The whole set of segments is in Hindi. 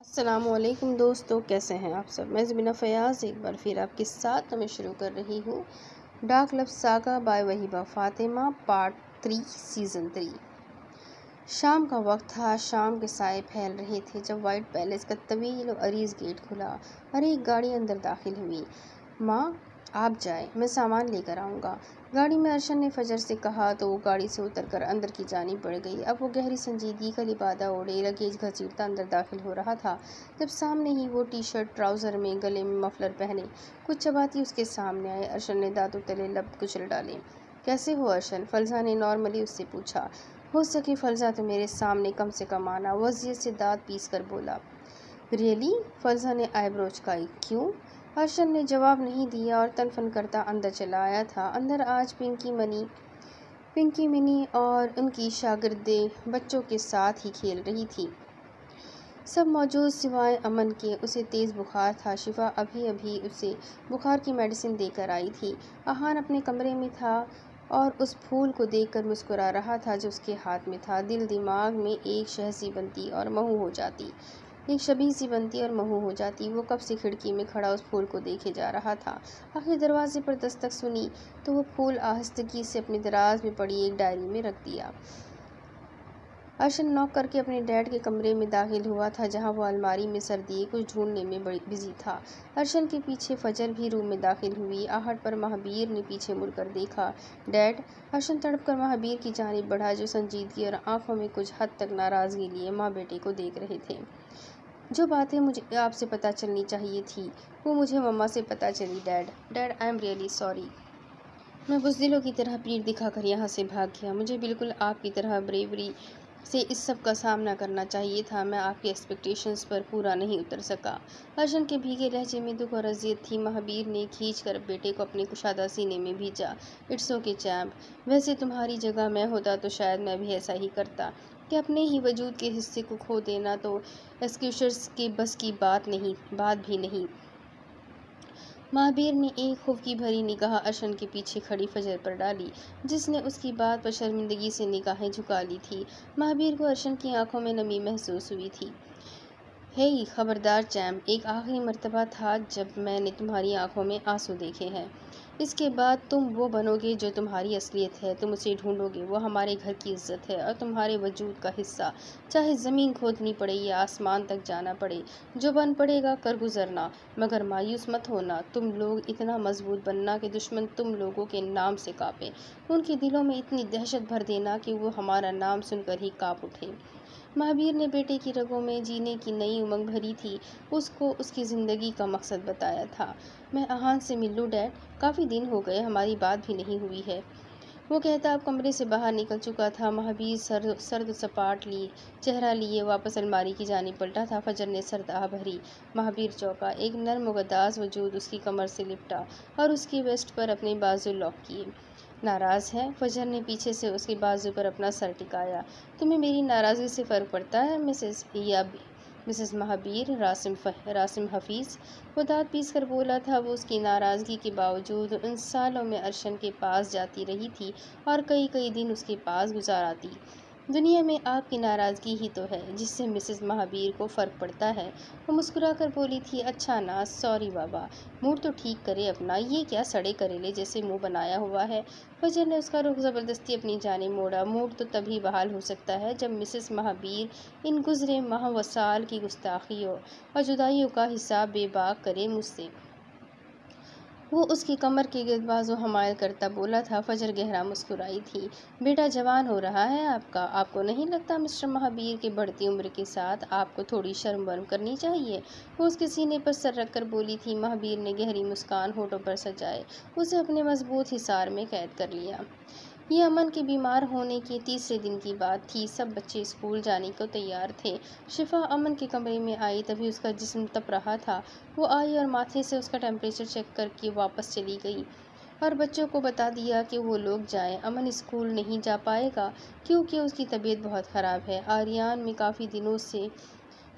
अस्सलामुअलैकुम दोस्तों, कैसे हैं आप सब। मैं ज़मीना फ़याज़ एक बार फिर आपके साथ मैं शुरू कर रही हूँ dark love saga by Wahiba Fatima part 3 season 3। शाम का वक्त था। शाम के साए फैल रहे थे जब वाइट पैलेस का तवील और अरीज़ गेट खुला और एक गाड़ी अंदर दाखिल हुई। माँ, आप जाए, मैं सामान लेकर आऊँगा। गाड़ी में अर्शन ने फजर से कहा तो वो गाड़ी से उतरकर अंदर की जानी पड़ गई। अब वो गहरी संजीदगी का लिबादा ओढ़े लगेज घसीटता अंदर दाखिल हो रहा था जब सामने ही वो टी शर्ट ट्राउज़र में गले में मफलर पहने कुछ चबाती उसके सामने आए। अर्शन ने दांतों तले लब कुचल डाले। कैसे हो अर्शन? फलजा ने नॉर्मली उससे पूछा। हो सके फलजा तो मेरे सामने कम से कम आना, वज़ियत से दांत पीस कर बोला। रियली? फलजा ने आईब्रो उचकाई। क्यों? अर्शन ने जवाब नहीं दिया और तनफन करता अंदर चला आया था। अंदर आज पिंकी मिनी और उनकी शागिर्दें बच्चों के साथ ही खेल रही थी। सब मौजूद सिवाय अमन के। उसे तेज़ बुखार था। शिफा अभी अभी उसे बुखार की मेडिसिन देकर आई थी। अहान अपने कमरे में था और उस फूल को देखकर मुस्कुरा रहा था जो उसके हाथ में था। दिल दिमाग में एक शह सी बनती और महू हो जाती, एक शबीह सी बनती और महू हो जाती। वो कब से खिड़की में खड़ा उस फूल को देखे जा रहा था। आखिर दरवाजे पर दस्तक सुनी तो वो फूल आहिस्तगी से अपनी दराज में पड़ी एक डायरी में रख दिया। अर्शन नॉक करके अपने डैड के कमरे में दाखिल हुआ था जहां वो अलमारी में सर दिए कुछ ढूंढने में बड़ी बिजी था। अर्शन के पीछे फजर भी रूम में दाखिल हुई। आहट पर महाबीर ने पीछे मुड़कर देखा। डैड? अर्शन तड़प कर महाबीर की जानिब बढ़ा जो संजीदगी और आंखों में कुछ हद तक नाराज़गी लिए माँ बेटे को देख रहे थे। जो बातें मुझे आपसे पता चलनी चाहिए थी वो मुझे मम्मा से पता चली। Dad I am really sorry. मैं बुज़दिलों की तरह पीठ दिखाकर यहाँ से भाग गया। मुझे बिल्कुल आपकी तरह ब्रेवरी से इस सब का सामना करना चाहिए था। मैं आपकी एक्सपेक्टेशंस पर पूरा नहीं उतर सका। अर्शन के भीगे लहजे में दुख और अजियत थी। महाबीर ने खींचकर बेटे को अपने कुशादा सीने में भींचा। It's okay champ. वैसे तुम्हारी जगह मैं होता तो शायद मैं भी ऐसा ही करता कि अपने ही वजूद के हिस्से को खो देना तो एक्सक्यूशर्स के बस की बात भी नहीं। महाबीर ने एक खौफ की भरी निगाह अर्शन के पीछे खड़ी फजर पर डाली जिसने उसकी बात पर शर्मिंदगी से निगाहें झुका ली थी। महाबीर को अर्शन की आंखों में नमी महसूस हुई थी। हे खबरदार चैम्प, एक आखिरी मर्तबा था जब मैंने तुम्हारी आंखों में आंसू देखे हैं। इसके बाद तुम वो बनोगे जो तुम्हारी असलियत है। तुम उसे ढूंढोगे, वो हमारे घर की इज्जत है और तुम्हारे वजूद का हिस्सा। चाहे ज़मीन खोदनी पड़े या आसमान तक जाना पड़े, जो बन पड़ेगा कर गुजरना। मगर मायूस मत होना। तुम लोग इतना मजबूत बनना कि दुश्मन तुम लोगों के नाम से कांपे। उनके दिलों में इतनी दहशत भर देना कि वो हमारा नाम सुनकर ही कांप उठे। महाबीर ने बेटे की रगों में जीने की नई उमंग भरी थी। उसको उसकी ज़िंदगी का मकसद बताया था। मैं अहान से मिल लूँ डैड? काफ़ी दिन हो गए, हमारी बात भी नहीं हुई है। वो कहता अब कमरे से बाहर निकल चुका था। महाबीर सर्द सपाट लिए चेहरा लिए वापस अलमारी की जानिब पलटा था। फजर ने सरदाह भरी। महाबीर चौंका। एक नर्म गदास वजूद उसकी कमर से लिपटा और उसकी वेस्ट पर अपने बाजू लॉक किए। नाराज़ है? फजर ने पीछे से उसके बाजू पर अपना सर टिकाया। तुम्हें मेरी नाराज़गी से फ़र्क पड़ता है मिसेस महाबीर? रासिम हफीज़? वो दांत पीस कर बोला था। वो उसकी नाराज़गी के बावजूद उन सालों में अर्शन के पास जाती रही थी और कई कई दिन उसके पास गुजाराती। दुनिया में आपकी नाराज़गी ही तो है जिससे मिसेस महाबीर को फ़र्क पड़ता है। वो मुस्कुरा कर बोली थी। अच्छा ना, सॉरी बाबा, मूड तो ठीक करे अपना। ये क्या सड़े करेले जैसे मुंह बनाया हुआ है? फजर ने उसका रुख ज़बरदस्ती अपनी जानिब मोड़ा। मूड तो तभी बहाल हो सकता है जब मिसेस महाबीर इन गुज़रे माह व साल की गुस्ताखियों और जुदाइयों का हिसाब बेबाक करे मुझसे। वो उसकी कमर के गिर्द बाजू हमायल करता बोला था। फजर गहरा मुस्कुराई थी। बेटा जवान हो रहा है आपका। आपको नहीं लगता मिस्टर महाबीर के बढ़ती उम्र के साथ आपको थोड़ी शर्म वर्म करनी चाहिए? वो उसके सीने पर सर रखकर बोली थी। महाबीर ने गहरी मुस्कान होठों पर सजाए उसे अपने मजबूत हिसार में कैद कर लिया। ये अमन के बीमार होने के तीसरे दिन की बात थी। सब बच्चे स्कूल जाने को तैयार थे। शिफा अमन के कमरे में आई तभी उसका जिस्म तप रहा था। वो आई और माथे से उसका टेम्परेचर चेक करके वापस चली गई और बच्चों को बता दिया कि वो लोग जाएं। अमन स्कूल नहीं जा पाएगा क्योंकि उसकी तबीयत बहुत ख़राब है। आर्यन में काफ़ी दिनों से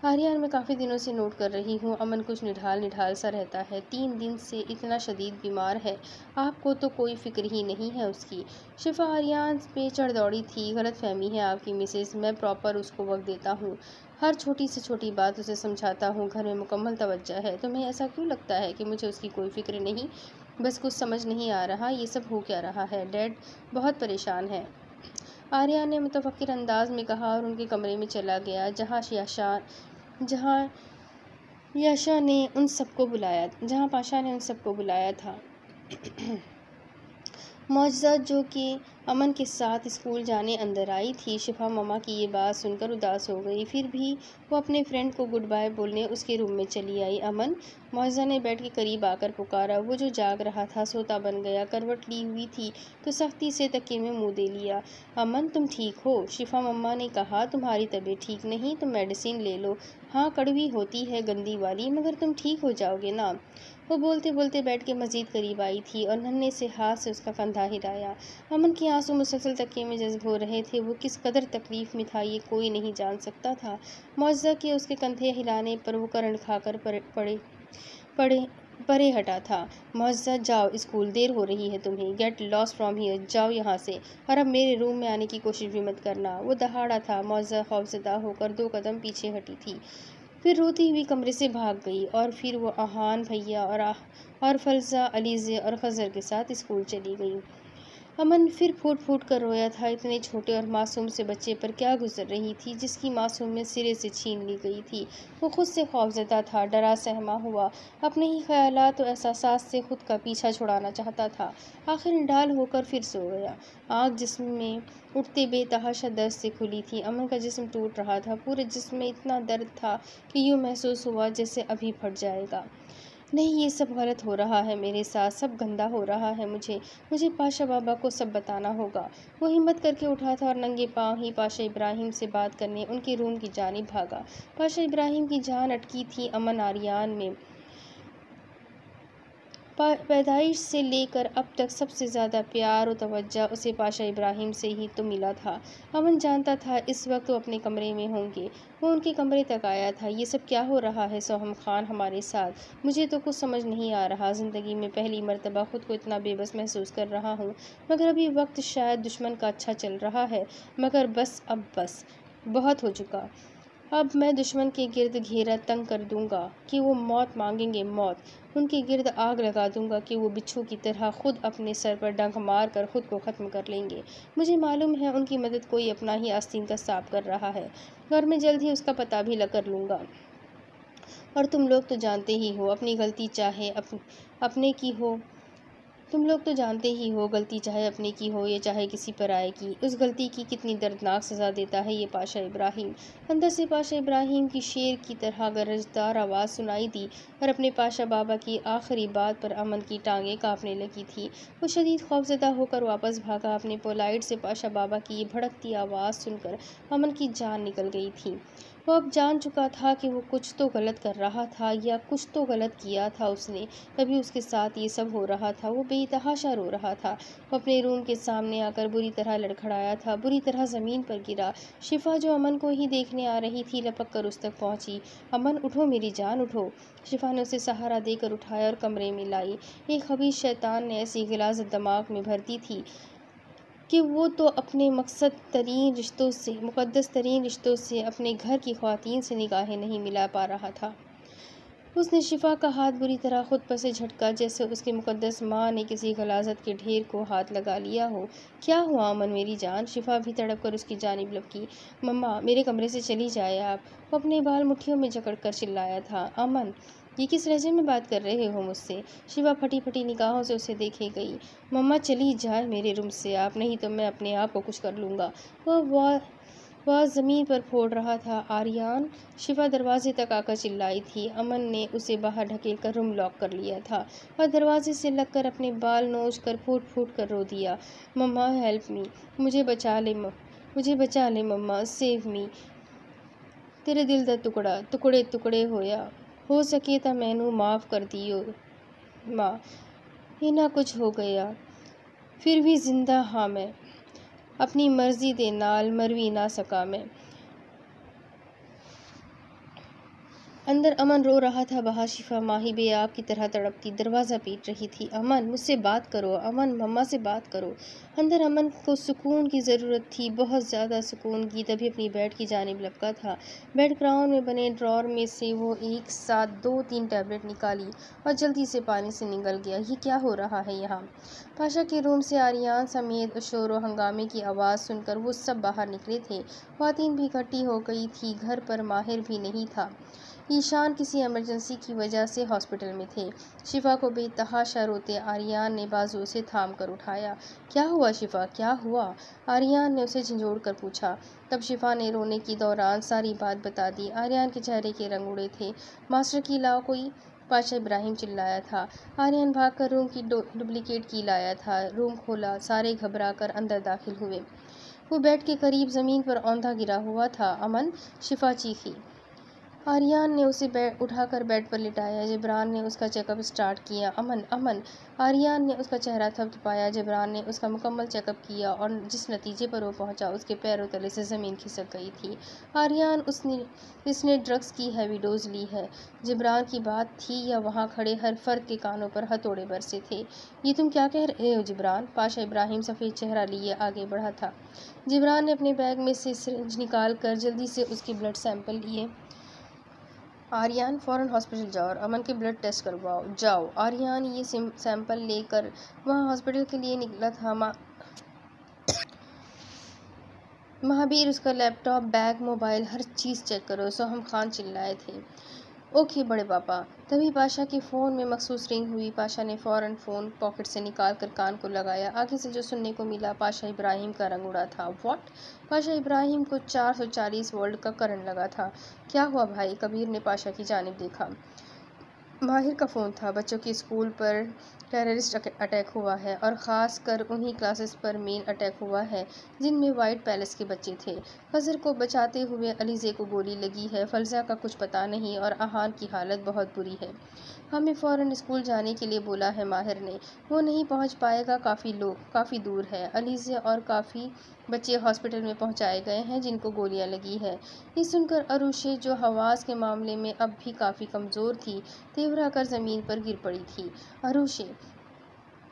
आर्यन, मैं काफ़ी दिनों से नोट कर रही हूँ, अमन कुछ निढाल निढाल सा रहता है। 3 दिन से इतना शदीद बीमार है। आपको तो कोई फ़िक्र ही नहीं है उसकी। शिफा आर्यन पे चढ़ दौड़ी थी। गलतफ़हमी है आपकी मिसेज़, मैं प्रॉपर उसको वक्त देता हूँ। हर छोटी से छोटी बात उसे समझाता हूँ। घर में मुकम्मल तवज्जो है। तुम्हें ऐसा क्यों लगता है कि मुझे उसकी कोई फ़िक्र नहीं? बस कुछ समझ नहीं आ रहा, ये सब हो क्या रहा है? डैड बहुत परेशान है। आर्या ने मुतफक्किर अंदाज में कहा और उनके कमरे में चला गया, जहाँ पाशा ने उन सबको बुलाया था। मुअज़्ज़ज़ा, जो कि अमन के साथ स्कूल जाने अंदर आई थी, शिफा मम्मा की ये बात सुनकर उदास हो गई। फिर भी वो अपने फ्रेंड को गुड बाय बोलने उसके रूम में चली आई। अमन, मुअज़्ज़ज़ा ने बेड के करीब आकर पुकारा। वो जो जाग रहा था सोता बन गया। करवट ली हुई थी तो सख्ती से तकिए में मुँह दे लिया। अमन, तुम ठीक हो? शिफा मम्मा ने कहा, तुम्हारी तबीयत ठीक नहीं, तुम मेडिसिन ले लो। हाँ, कड़वी होती है, गंदी वाली, मगर तुम ठीक हो जाओगे ना। वो बोलते बोलते बेड के मज़ीद करीब आई थी और नन्हे से हाथ से उसका कंधा हिलाया। अमन के आंसू मुसलसल तकिए में जज्ब हो रहे थे। वो किस कदर तकलीफ़ में था ये कोई नहीं जान सकता था। मुअज़्ज़ज़ा के उसके कंधे हिलाने पर वो करंट खाकर परे हटा था। मुअज़्ज़ज़ा, जाओ, स्कूल देर हो रही है तुम्हें। गेट लॉस्ट फ्रॉम हियर, जाओ यहाँ से, और अब मेरे रूम में आने की कोशिश भी मत करना। वो दहाड़ा था। मुअज़्ज़ज़ा खौफज़दा होकर 2 कदम पीछे हटी थी, फिर रोती हुई कमरे से भाग गई। और फिर वो अहान भैया और फलजा, अलीज़े और खज़र के साथ स्कूल चली गई। अमन फिर फूट फूट कर रोया था। इतने छोटे और मासूम से बच्चे पर क्या गुजर रही थी जिसकी मासूमियत सिरे से छीन ली गई थी। वो खुद से खौफज़दा था, डरा सहमा हुआ, अपने ही ख्यालात और एहसासात से खुद का पीछा छुड़ाना चाहता था। आखिर निढाल होकर फिर सो गया। आँख जिस्म में उठते बेतहाशा दर्द से खुली थी। अमन का जिस्म टूट रहा था। पूरे जिस्म में इतना दर्द था कि यूँ महसूस हुआ जैसे अभी फट जाएगा। नहीं, ये सब गलत हो रहा है मेरे साथ, सब गंदा हो रहा है। मुझे पाशा बाबा को सब बताना होगा। वो हिम्मत करके उठा था और नंगे पाँव ही पाशा इब्राहिम से बात करने उनके रूम की जानिब भागा। पाशा इब्राहिम की जान अटकी थी अमन आर्यन में। पैदाइश से लेकर अब तक सबसे ज़्यादा प्यार और तवज्जो उसे पाशा इब्राहिम से ही तो मिला था। अमन जानता था इस वक्त वो अपने कमरे में होंगे। वो उनके कमरे तक आया था। ये सब क्या हो रहा है सोहम खान हमारे साथ? मुझे तो कुछ समझ नहीं आ रहा। ज़िंदगी में पहली मर्तबा खुद को इतना बेबस महसूस कर रहा हूँ। मगर अभी वक्त शायद दुश्मन का अच्छा चल रहा है, मगर बस बहुत हो चुका। अब मैं दुश्मन के गिर्द घेरा तंग कर दूंगा कि वो मौत मांगेंगे, मौत। उनके गिर्द आग लगा दूंगा कि वो बिच्छू की तरह खुद अपने सर पर डंक मार कर खुद को ख़त्म कर लेंगे। मुझे मालूम है उनकी मदद कोई अपना ही आस्तीन का सांप कर रहा है और मैं जल्द ही उसका पता भी कर लूँगा। और तुम लोग तो जानते ही हो, अपनी गलती चाहे अपने की हो, तुम लोग तो जानते ही हो, गलती चाहे अपने की हो या चाहे किसी पराये की, उस गलती की कितनी दर्दनाक सज़ा देता है ये पाशा इब्राहिम। अंदर से पाशा इब्राहिम की शेर की तरह गरजदार आवाज़ सुनाई दी और अपने पाशा बाबा की आखिरी बात पर अमन की टांगें कांपने लगी थी। वो शदीद खौफज़दा होकर वापस भागा। अपने पोलाइट से पाशा बाबा की ये भड़कती आवाज़ सुनकर अमन की जान निकल गई थी। वो अब जान चुका था कि वो कुछ तो गलत कर रहा था या कुछ तो गलत किया था उसने, तभी उसके साथ ये सब हो रहा था। वो बेतहाशा रो रहा था। वो अपने रूम के सामने आकर बुरी तरह लड़खड़ाया था, बुरी तरह ज़मीन पर गिरा। शिफा, जो अमन को ही देखने आ रही थी, लपक कर उस तक पहुंची। अमन, उठो मेरी जान, उठो। शिफा ने उसे सहारा देकर उठाया और कमरे में लाई। एक खबीस शैतान ने ऐसी गिलाज़त दिमाग में भर दी थी कि वो तो अपने मुक़द्दस तरीन रिश्तों से अपने घर की ख़वातीन से निगाहें नहीं मिला पा रहा था। उसने शिफा का हाथ बुरी तरह खुद पर से झटका, जैसे उसकी मुक़द्दस माँ ने किसी गलाज़त के ढेर को हाथ लगा लिया हो। क्या हुआ अमन मेरी जान? शिफा भी तड़प कर उसकी जानिब लपकी। मम्मा, मेरे कमरे से चली जाए आप। वो अपने बाल मुट्ठियों में जकड़ कर चिल्लाया था। अमन, ये किस लहजे में बात कर रहे हो मुझसे? शिफा फटी फटी निगाहों से उसे देखे गई। मम्मा, चली जाए मेरे रूम से आप, नहीं तो मैं अपने आप को कुछ कर लूँगा। वह ज़मीन पर फोड़ रहा था। आर्यन, शिफा दरवाजे तक आकर चिल्लाई थी। अमन ने उसे बाहर ढकेल कर रूम लॉक कर लिया था और दरवाजे से लगकर अपने बाल नोच कर फूट फूट कर रो दिया। मम्मा, हेल्प मी, मुझे बचा ले मम्मा, सेव मी। तेरे दिल दा टुकड़ा टुकड़े टुकड़े होया, हो सके तो मैनू माफ़ कर दियो माँ। इन्ना कुछ हो गया, फिर भी जिंदा हाँ मैं, अपनी मर्जी दे नाल मर भी ना सका मैं। अंदर अमन रो रहा था, बाहर शिफा माही बेआब की तरह तड़पती दरवाज़ा पीट रही थी। अमन, मुझसे बात करो, अमन, मम्मा से बात करो। अंदर अमन को सुकून की ज़रूरत थी, बहुत ज़्यादा सुकून की। तभी अपनी बेड की जानिब लपका था। बेड ग्राउंड में बने ड्रॉर में से वो एक साथ 2-3 टैबलेट निकाली और जल्दी से पानी से निगल गया। ये क्या हो रहा है यहाँ? पाशा के रूम से आर्यान समेत शोर व हंगामे की आवाज़ सुनकर वो सब बाहर निकले थे। ख्वातीन भी इकट्ठी हो गई थी। घर पर माहिर भी नहीं था। ईशान किसी इमरजेंसी की वजह से हॉस्पिटल में थे। शिफा को बेतहाशा रोते आर्यान ने बाजुओं से थाम कर उठाया। क्या हुआ शिफा, क्या हुआ? आर्यान ने उसे झंझोड़ कर पूछा। तब शिफा ने रोने के दौरान सारी बात बता दी। आर्यान के चेहरे के रंग उड़े थे। मास्टर की लाओ कोई, पाशा इब्राहिम चिल्लाया था। आर्यन भागकर रूम की डुप्लीकेट की लाया था। रूम खोला, सारे घबरा कर अंदर दाखिल हुए। वो बेड के करीब ज़मीन पर औंधा गिरा हुआ था। अमन, शिफा चीखी। आर्यान ने उसे उठाकर बेड पर लिटाया। जिब्रान ने उसका चेकअप स्टार्ट किया। अमन, अमन। आर्यान ने उसका चेहरा थपथपाया। जिब्रान ने उसका मुकम्मल चेकअप किया और जिस नतीजे पर वो पहुंचा, उसके पैरों तले से ज़मीन खिसक गई थी। आर्यान, इसने ड्रग्स की हैवी डोज ली है। जिब्रान की बात थी या वहाँ खड़े हर फर्द के कानों पर हथौड़े बरसे थे। ये तुम क्या कह रहे हो जिब्रान? पाशा इब्राहिम सफ़ेद चेहरा लिए आगे बढ़ा था। जिब्रान ने अपने बैग में से सिरिंज निकाल कर जल्दी से उसके ब्लड सैंपल लिए। आर्यान, फ़ौरन हॉस्पिटल जाओ और अमन के ब्लड टेस्ट करवाओ। जाओ। आर्यान ये सैंपल लेकर वहाँ हॉस्पिटल के लिए निकला था। महाबीर, उसका लैपटॉप, बैग, मोबाइल, हर चीज़ चेक करो। सोहम खान चिल्लाए थे। ओके बड़े पापा। तभी पाशा के फ़ोन में मखसूस रिंग हुई। पाशा ने फ़ौरन फ़ोन पॉकेट से निकाल कर कान को लगाया। आगे से जो सुनने को मिला, पाशा इब्राहिम का रंग उड़ा था। व्हाट? पाशा इब्राहिम को 440 वोल्ट का करंट लगा था। क्या हुआ भाई? कबीर ने पाशा की जानिब देखा। माहिर का फ़ोन था। बच्चों के स्कूल पर टेररिस्ट अटैक हुआ है और ख़ास कर उन्हीं क्लासेस पर मेन अटैक हुआ है जिनमें वाइट पैलेस के बच्चे थे। फजर को बचाते हुए अलीज़े को गोली लगी है। फलजा का कुछ पता नहीं और अहान की हालत बहुत बुरी है। हमें फ़ौरन स्कूल जाने के लिए बोला है माहिर ने। वो नहीं पहुंच पाएगा, काफ़ी दूर है। अलीज़े और काफ़ी बच्चे हॉस्पिटल में पहुंचाए गए हैं जिनको गोलियां लगी है। ये सुनकर अरुशे, जो हवास के मामले में अब भी काफ़ी कमज़ोर थी, तेवरा कर ज़मीन पर गिर पड़ी थी। अरुशे।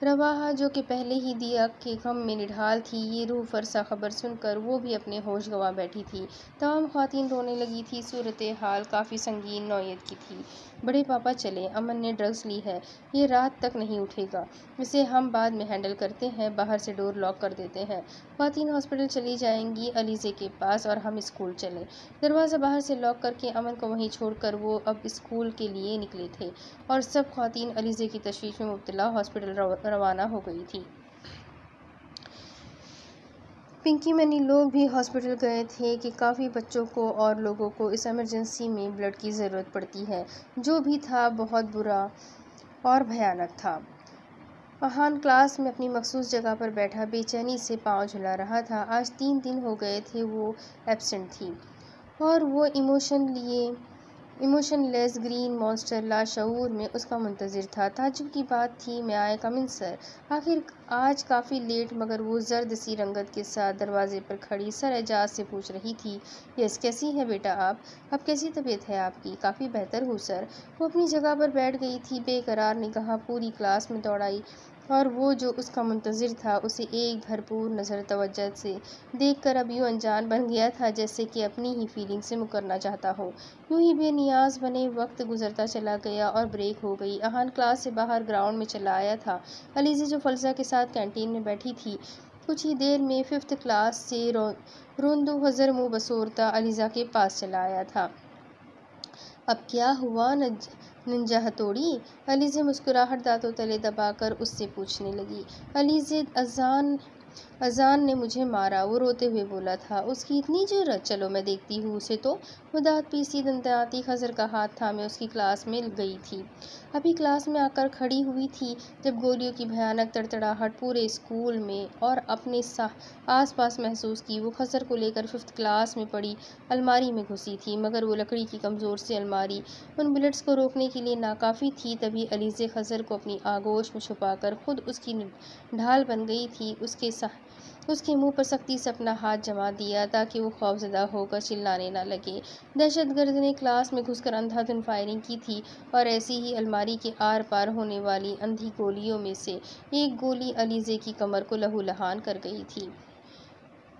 रवाहा, जो कि पहले ही दिया के गम में निढाल थी, ये रूह फरसा खबर सुनकर वो भी अपने होश गंवा बैठी थी। तमाम ख्वातीन रोने लगी थी। सूरत हाल काफ़ी संगीन नौयत की थी। बड़े पापा चले, अमन ने ड्रग्स ली है, ये रात तक नहीं उठेगा। इसे हम बाद में हैंडल करते हैं, बाहर से डोर लॉक कर देते हैं। ख्वातीन हॉस्पिटल चली जाएंगी अलीज़े के पास और हम स्कूल चले। दरवाज़ा बाहर से लॉक करके अमन को वहीं छोड़कर वो अब स्कूल के लिए निकले थे और सब ख्वातीन अलीज़े की तशवीश में मुब्तला हॉस्पिटल रवाना हो गई थी। पिंकी मनी लोग भी हॉस्पिटल गए थे कि काफ़ी बच्चों को और लोगों को इस इमरजेंसी में ब्लड की ज़रूरत पड़ती है। जो भी था बहुत बुरा और भयानक था। अहान क्लास में अपनी मखसूस जगह पर बैठा बेचैनी से पाँव झुला रहा था। आज 3 दिन हो गए थे वो एब्सेंट थी और वो इमोशनलेस ग्रीन मॉन्स्टर लाशऊर में उसका मुंतज़िर था। ताज्जुब की बात थी, मैं आए कमिन सर। आखिर आज काफ़ी लेट, मगर वो जर्द सी रंगत के साथ दरवाजे पर खड़ी सर एजाज से पूछ रही थी, यस, कैसी है बेटा आप? अब कैसी तबीयत है आपकी? काफ़ी बेहतर हूँ सर। वो अपनी जगह पर बैठ गई थी। बेकरार निगाह पूरी क्लास में दौड़ाई और वो जो उसका मुंतज़िर था उसे एक भरपूर नज़र तवज्जो से देखकर अब यूँ अनजान बन गया था जैसे कि अपनी ही फीलिंग से मुकरना चाहता हो। यूँ ही बेनियाज बने वक्त गुजरता चला गया और ब्रेक हो गई। अहान क्लास से बाहर ग्राउंड में चला आया था। अलीज़े, जो फलजा के साथ कैंटीन में बैठी थी, कुछ ही देर में 5th क्लास से रोंदू हज़र मुँह बसोरता अलीज़ा के पास चला आया था। अब क्या हुआ निंजा हथौड़ी? अलीज़े मुस्कुराहट दांतों तले दबाकर उससे पूछने लगी। अलीज़े, अजान ने मुझे मारा, वो रोते हुए बोला था। उसकी इतनी जुर्रत? चलो मैं देखती हूँ उसे तो। वो दांत पीसी दंदनाती खज़र का हाथ थामे उसकी क्लास में गई थी। अभी क्लास में आकर खड़ी हुई थी जब गोलियों की भयानक तड़तड़ाहट पूरे स्कूल में और अपने आस पास महसूस की। वो खज़र को लेकर 5th क्लास में पड़ी अलमारी में घुसी थी, मगर वो लकड़ी की कमज़ोर सी अलमारी उन बुलेट्स को रोकने के लिए नाकाफ़ी थी। तभी अलीज़े खज़र को अपनी आगोश में छुपाकर खुद उसकी ढाल बन गई थी। उसके उसके मुंह पर सख्ती से अपना हाथ जमा दिया ताकि वो खौफजदा होकर चिल्लाने न लगे। दहशतगर्द ने क्लास में घुसकर अंधाधुंध फायरिंग की थी और ऐसी ही अलमारी के आर पार होने वाली अंधी गोलियों में से एक गोली अलीजे की कमर को लहूलुहान कर गई थी।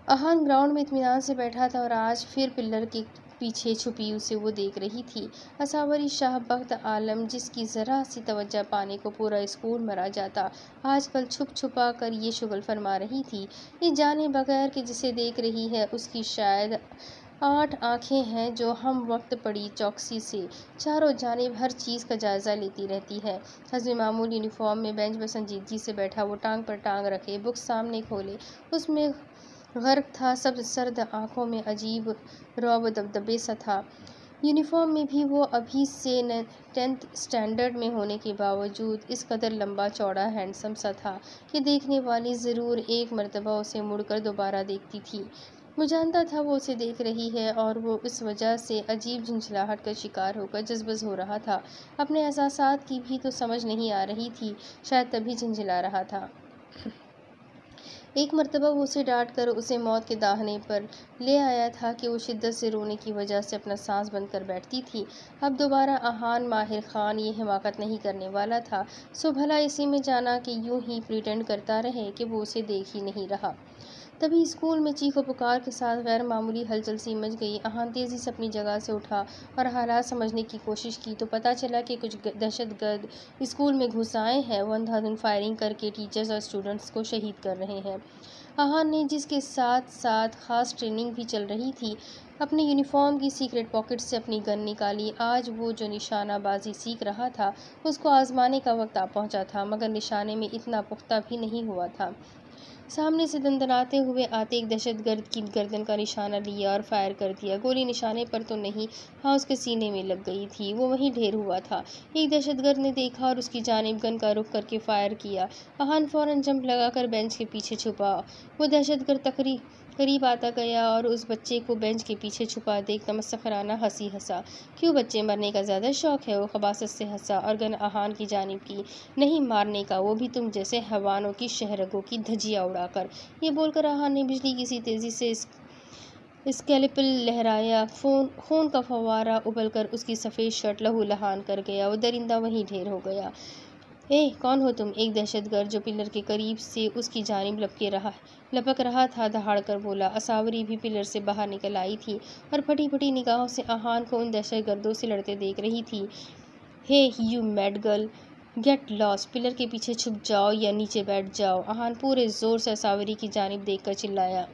अहान ग्राउंड में इत्मीनान से बैठा था और आज फिर पिल्लर के पीछे छुपी उसे वो देख रही थी। असावरी शाह बख्त आलम, जिसकी ज़रा सी तवज्जो पाने को पूरा स्कूल मरा जाता, आजकल छुप छुपा कर ये शुगल फरमा रही थी। ये जाने बगैर कि जिसे देख रही है उसकी शायद 8 आँखें हैं जो हम वक्त पड़ी चौकसी से चारों जानिब हर चीज़ का जायज़ा लेती रहती है। हस्बे मामूल यूनिफॉर्म में बेंच पर संजीदगी से बैठा, वो टांग पर टांग रखे, बुक सामने खोले, उसमें गर्क था। सब सर्द आंखों में अजीब रौब दबदबे सा था। यूनिफॉर्म में भी वो अभी से 10th स्टैंडर्ड में होने के बावजूद इस कदर लंबा चौड़ा हैंडसम सा था कि देखने वाली ज़रूर एक मर्तबा उसे मुड़कर दोबारा देखती थी। वो जानता था वो उसे देख रही है और वो इस वजह से अजीब झुंझलाहट का शिकार होकर जज्बज़ हो रहा था। अपने एहसासात की भी तो समझ नहीं आ रही थी, शायद तभी झुंझला रहा था। एक मर्तबा वो उसे डांट कर उसे मौत के दाहने पर ले आया था कि वो शिद्दत से रोने की वजह से अपना सांस बंद कर बैठती थी। अब दोबारा अहान माहिर खान ये हिमाकत नहीं करने वाला था, सो भला इसी में जाना कि यूं ही प्रिटेंड करता रहे कि वो उसे देख ही नहीं रहा। तभी स्कूल में चीखो पुकार के साथ गैर मामूली हलचल सी मच गई। अहान तेज़ी से अपनी जगह से उठा और हालात समझने की कोशिश की तो पता चला कि कुछ दहशतगर्द स्कूल में घुस आए हैं। वो अंधाधुंध फायरिंग करके टीचर्स और स्टूडेंट्स को शहीद कर रहे हैं। अहान ने, जिसके साथ साथ ख़ास ट्रेनिंग भी चल रही थी, अपने यूनिफॉर्म की सीक्रेट पॉकेट से अपनी गन निकाली। आज वो जो निशानाबाजी सीख रहा था उसको आजमाने का वक्त आ पहुंचा था, मगर निशाने में इतना पुख्ता भी नहीं हुआ था। सामने से दंदनाते हुए आते एक दहशतगर्द की गर्दन का निशाना लिया और फायर कर दिया। गोली निशाने पर तो नहीं, हाँ उसके सीने में लग गई थी। वो वहीं ढेर हुआ था। एक दहशतगर्द ने देखा और उसकी जानिब गन का रुख करके फायर किया। अहान फौरन जंप लगाकर बेंच के पीछे छुपा। वो दहशतगर्द करीब आता गया और उस बच्चे को बेंच के पीछे छुपा देख तमस्खराना हंसी हंसा। क्यों, बच्चे मरने का ज़्यादा शौक है? वो खबासत से हंसा और गन अहान की जानिब की। नहीं, मारने का, वो भी तुम जैसे हैवानों की शहरगों की धज्जियाँ उड़ाकर। ये बोलकर अहान ने बिजली की सी तेज़ी से स्कैल्पेल लहराया। खून का फव्वारा उबलकर उसकी सफ़ेद शर्ट लहूलुहान कर गया। वो दरिंदा वहीं ढेर हो गया। कौन हो तुम? एक दहशतगर्द जो पिलर के करीब से उसकी जानिब लपक रहा था दहाड़कर बोला। असावरी भी पिलर से बाहर निकल आई थी और फटी फटी निगाहों से अहान को उन दहशतगर्दों से लड़ते देख रही थी। Hey you mad girl, get lost! Pillar के पीछे छुप जाओ या नीचे बैठ जाओ! अहान पूरे जोर से असावरी की जानिब देखकर चिल्लाया।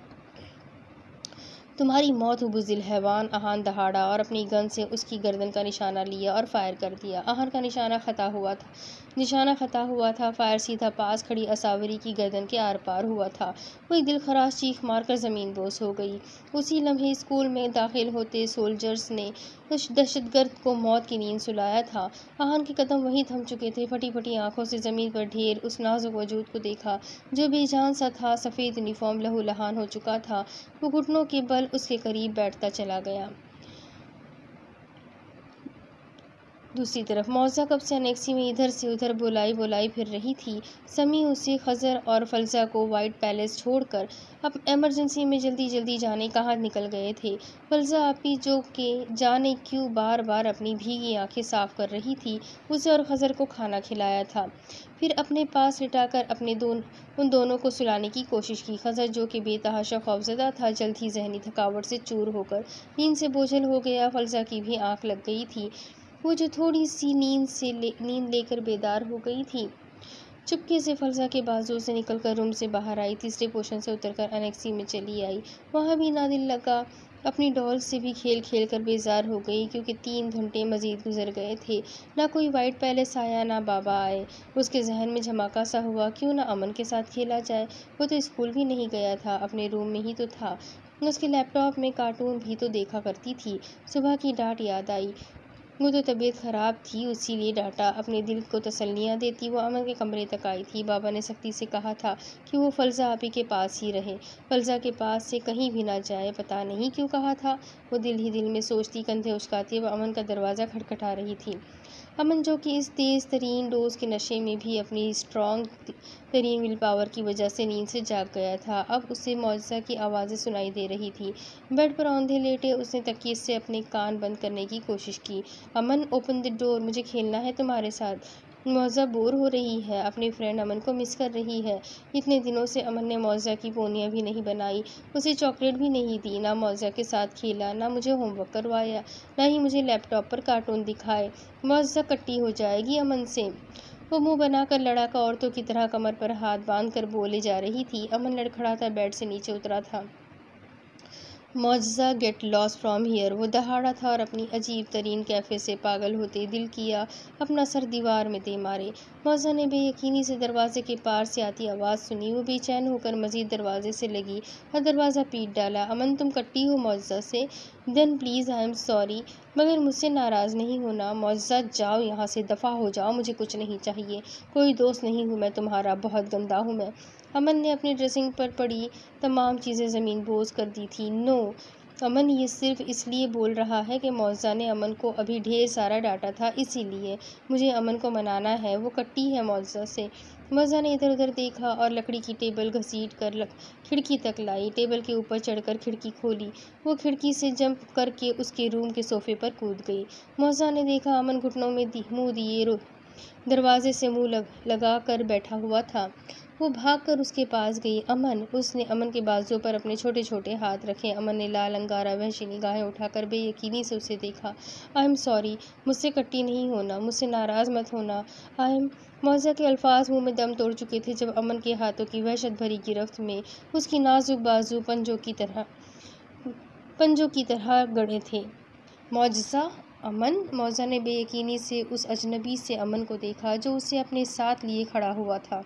तुम्हारी मौत हो बुज़दिल हैवान! अहान दहाड़ा और अपनी गन से उसकी गर्दन का निशाना लिया और फायर कर दिया। अहान का निशाना खता हुआ था। फायर सीधा पास खड़ी असावरी की गर्दन के आर पार हुआ था। वो एक दिलखराश चीख मारकर ज़मीन बोस हो गई। उसी लम्हे स्कूल में दाखिल होते सोल्जर्स ने उस दहशतगर्द को मौत की नींद सुलाया था। अहान के कदम वहीं थम चुके थे। फटी फटी आंखों से ज़मीन पर ढेर उस नाजुक वजूद को देखा जो बेजान सा था। सफ़ेद यूनिफॉर्म लहूलुहान हो चुका था। वो घुटनों के बल उसके करीब बैठता चला गया। दूसरी तरफ मौज़ा कब से अनेक्सी में इधर से उधर बोलाई फिर रही थी। समी उसे, खज़र और फलजा को वाइट पैलेस छोड़कर अब इमरजेंसी में जल्दी जल्दी जाने कहाँ निकल गए थे। फलजा आपी, जो कि जाने क्यों बार बार अपनी भीगी आंखें साफ कर रही थी, उसे और खज़र को खाना खिलाया था। फिर अपने पास लिटाकर उन दोनों को सुलाने की कोशिश की। खज़र, जो कि बेतहाशा खौफज़दा था, जल्द ही जहनी थकावट से चूर होकर नींद से बोझल हो गया। फलजा की भी आँख लग गई थी, वो जो थोड़ी सी नींद लेकर बेदार हो गई थी। चुपके से फलजा के बाजुओं से निकलकर रूम से बाहर आई। तीसरे पोर्शन से उतरकर अनेक्सी में चली आई। वहाँ भी ना दिल लगा। अपनी डॉल से भी खेल खेल कर बेजार हो गई, क्योंकि 3 घंटे मजीद गुजर गए थे। ना कोई वाइट पैलेस आया, ना बाबा आए। उसके जहन में झमाका सा हुआ, क्यों ना अमन के साथ खेला जाए। वो तो स्कूल भी नहीं गया था, अपने रूम में ही तो था। उसके लैपटॉप में कार्टून भी तो देखा करती थी। सुबह की डांट याद आई। वो तो तबीयत ख़राब थी, इसीलिए डांटा। अपने दिल को तसल्लियाँ देती वो अमन के कमरे तक आई थी। बाबा ने सख्ती से कहा था कि वो फलजा आपी के पास ही रहे, फलजा के पास से कहीं भी ना जाए। पता नहीं क्यों कहा था, वो दिल ही दिल में सोचती। कंधे उचकाती वह अमन का दरवाज़ा खटखटा रही थी। अमन, जो कि इस तेज़ तरीन डोज के नशे में भी अपनी स्ट्रॉन्ग तरीन विल पावर की वजह से नींद से जाग गया था, अब उसे मौजज़ा की आवाज़ें सुनाई दे रही थी। बेड पर औंधे लेटे उसने तकिए से अपने कान बंद करने की कोशिश की। अमन, ओपन द डोर, मुझे खेलना है तुम्हारे साथ। मौजा बोर हो रही है, अपनी फ्रेंड अमन को मिस कर रही है। इतने दिनों से अमन ने मौजा की पोनियाँ भी नहीं बनाई, उसे चॉकलेट भी नहीं दी, ना मौजा के साथ खेला, ना मुझे होमवर्क करवाया, ना ही मुझे लैपटॉप पर कार्टून दिखाए। मौजा कट्टी हो जाएगी अमन से। वो मुंह बनाकर लड़ाका औरतों की तरह कमर पर हाथ बांध कर बोले जा रही थी। अमन लड़खड़ाता बेड से नीचे उतरा था। मौजज़ा, गेट लॉस फ्रॉम हियर, वो दहाड़ा था और अपनी अजीब तरीन कैफ़े से पागल होते दिल किया अपना सर दीवार में दे मारे। मौजज़ा ने बेयकीनी से दरवाजे के पार से आती आवाज़ सुनी। वो बेचैन होकर मज़ीद दरवाजे से लगी और दरवाज़ा पीट डाला। अमन, तुम कट्टी हो मौजज़ा से? Then please I am sorry, मगर मुझसे नाराज़ नहीं होना। मौजज़ा, जाओ यहाँ से, दफ़ा हो जाओ, मुझे कुछ नहीं चाहिए, कोई दोस्त नहीं हूँ मैं तुम्हारा, बहुत गंदा हूँ मैं। अमन ने अपनी ड्रेसिंग पर पड़ी तमाम चीज़ें ज़मीन बोझ कर दी थी। नो अमन, ये सिर्फ़ इसलिए बोल रहा है कि मौजज़ा ने अमन को अभी ढेर सारा डांटा था, इसीलिए मुझे अमन को मनाना है। वो कट्टी है मौजज़ा से। मौजज़ा ने इधर उधर देखा और लकड़ी की टेबल घसीट कर खिड़की तक लाई। टेबल के ऊपर चढ़कर खिड़की खोली। वो खिड़की से जंप करके उसके रूम के सोफ़े पर कूद गई। मौजज़ा ने देखा अमन घुटनों में मुँह दिए दरवाजे से मुँह लगा कर बैठा हुआ था। वो भागकर उसके पास गई। अमन, उसने अमन के बाजुओं पर अपने छोटे छोटे हाथ रखे। अमन ने लाल अंगारा वहशी निगाहें उठाकर बेयकीनी से उसे देखा। आई एम सॉरी, मुझसे कट्टी नहीं होना, मुझसे नाराज़ मत होना। I am. मौजा के अल्फाज मुंह में दम तोड़ चुके थे जब अमन के हाथों की वहशत भरी गिरफ्त में उसकी नाजुक बाजू पंजों की तरह गड़े थे। मौजज़ा, अमन, मौजा ने बेयकीनी से उस अजनबी से अमन को देखा जो उसे अपने साथ लिए खड़ा हुआ था।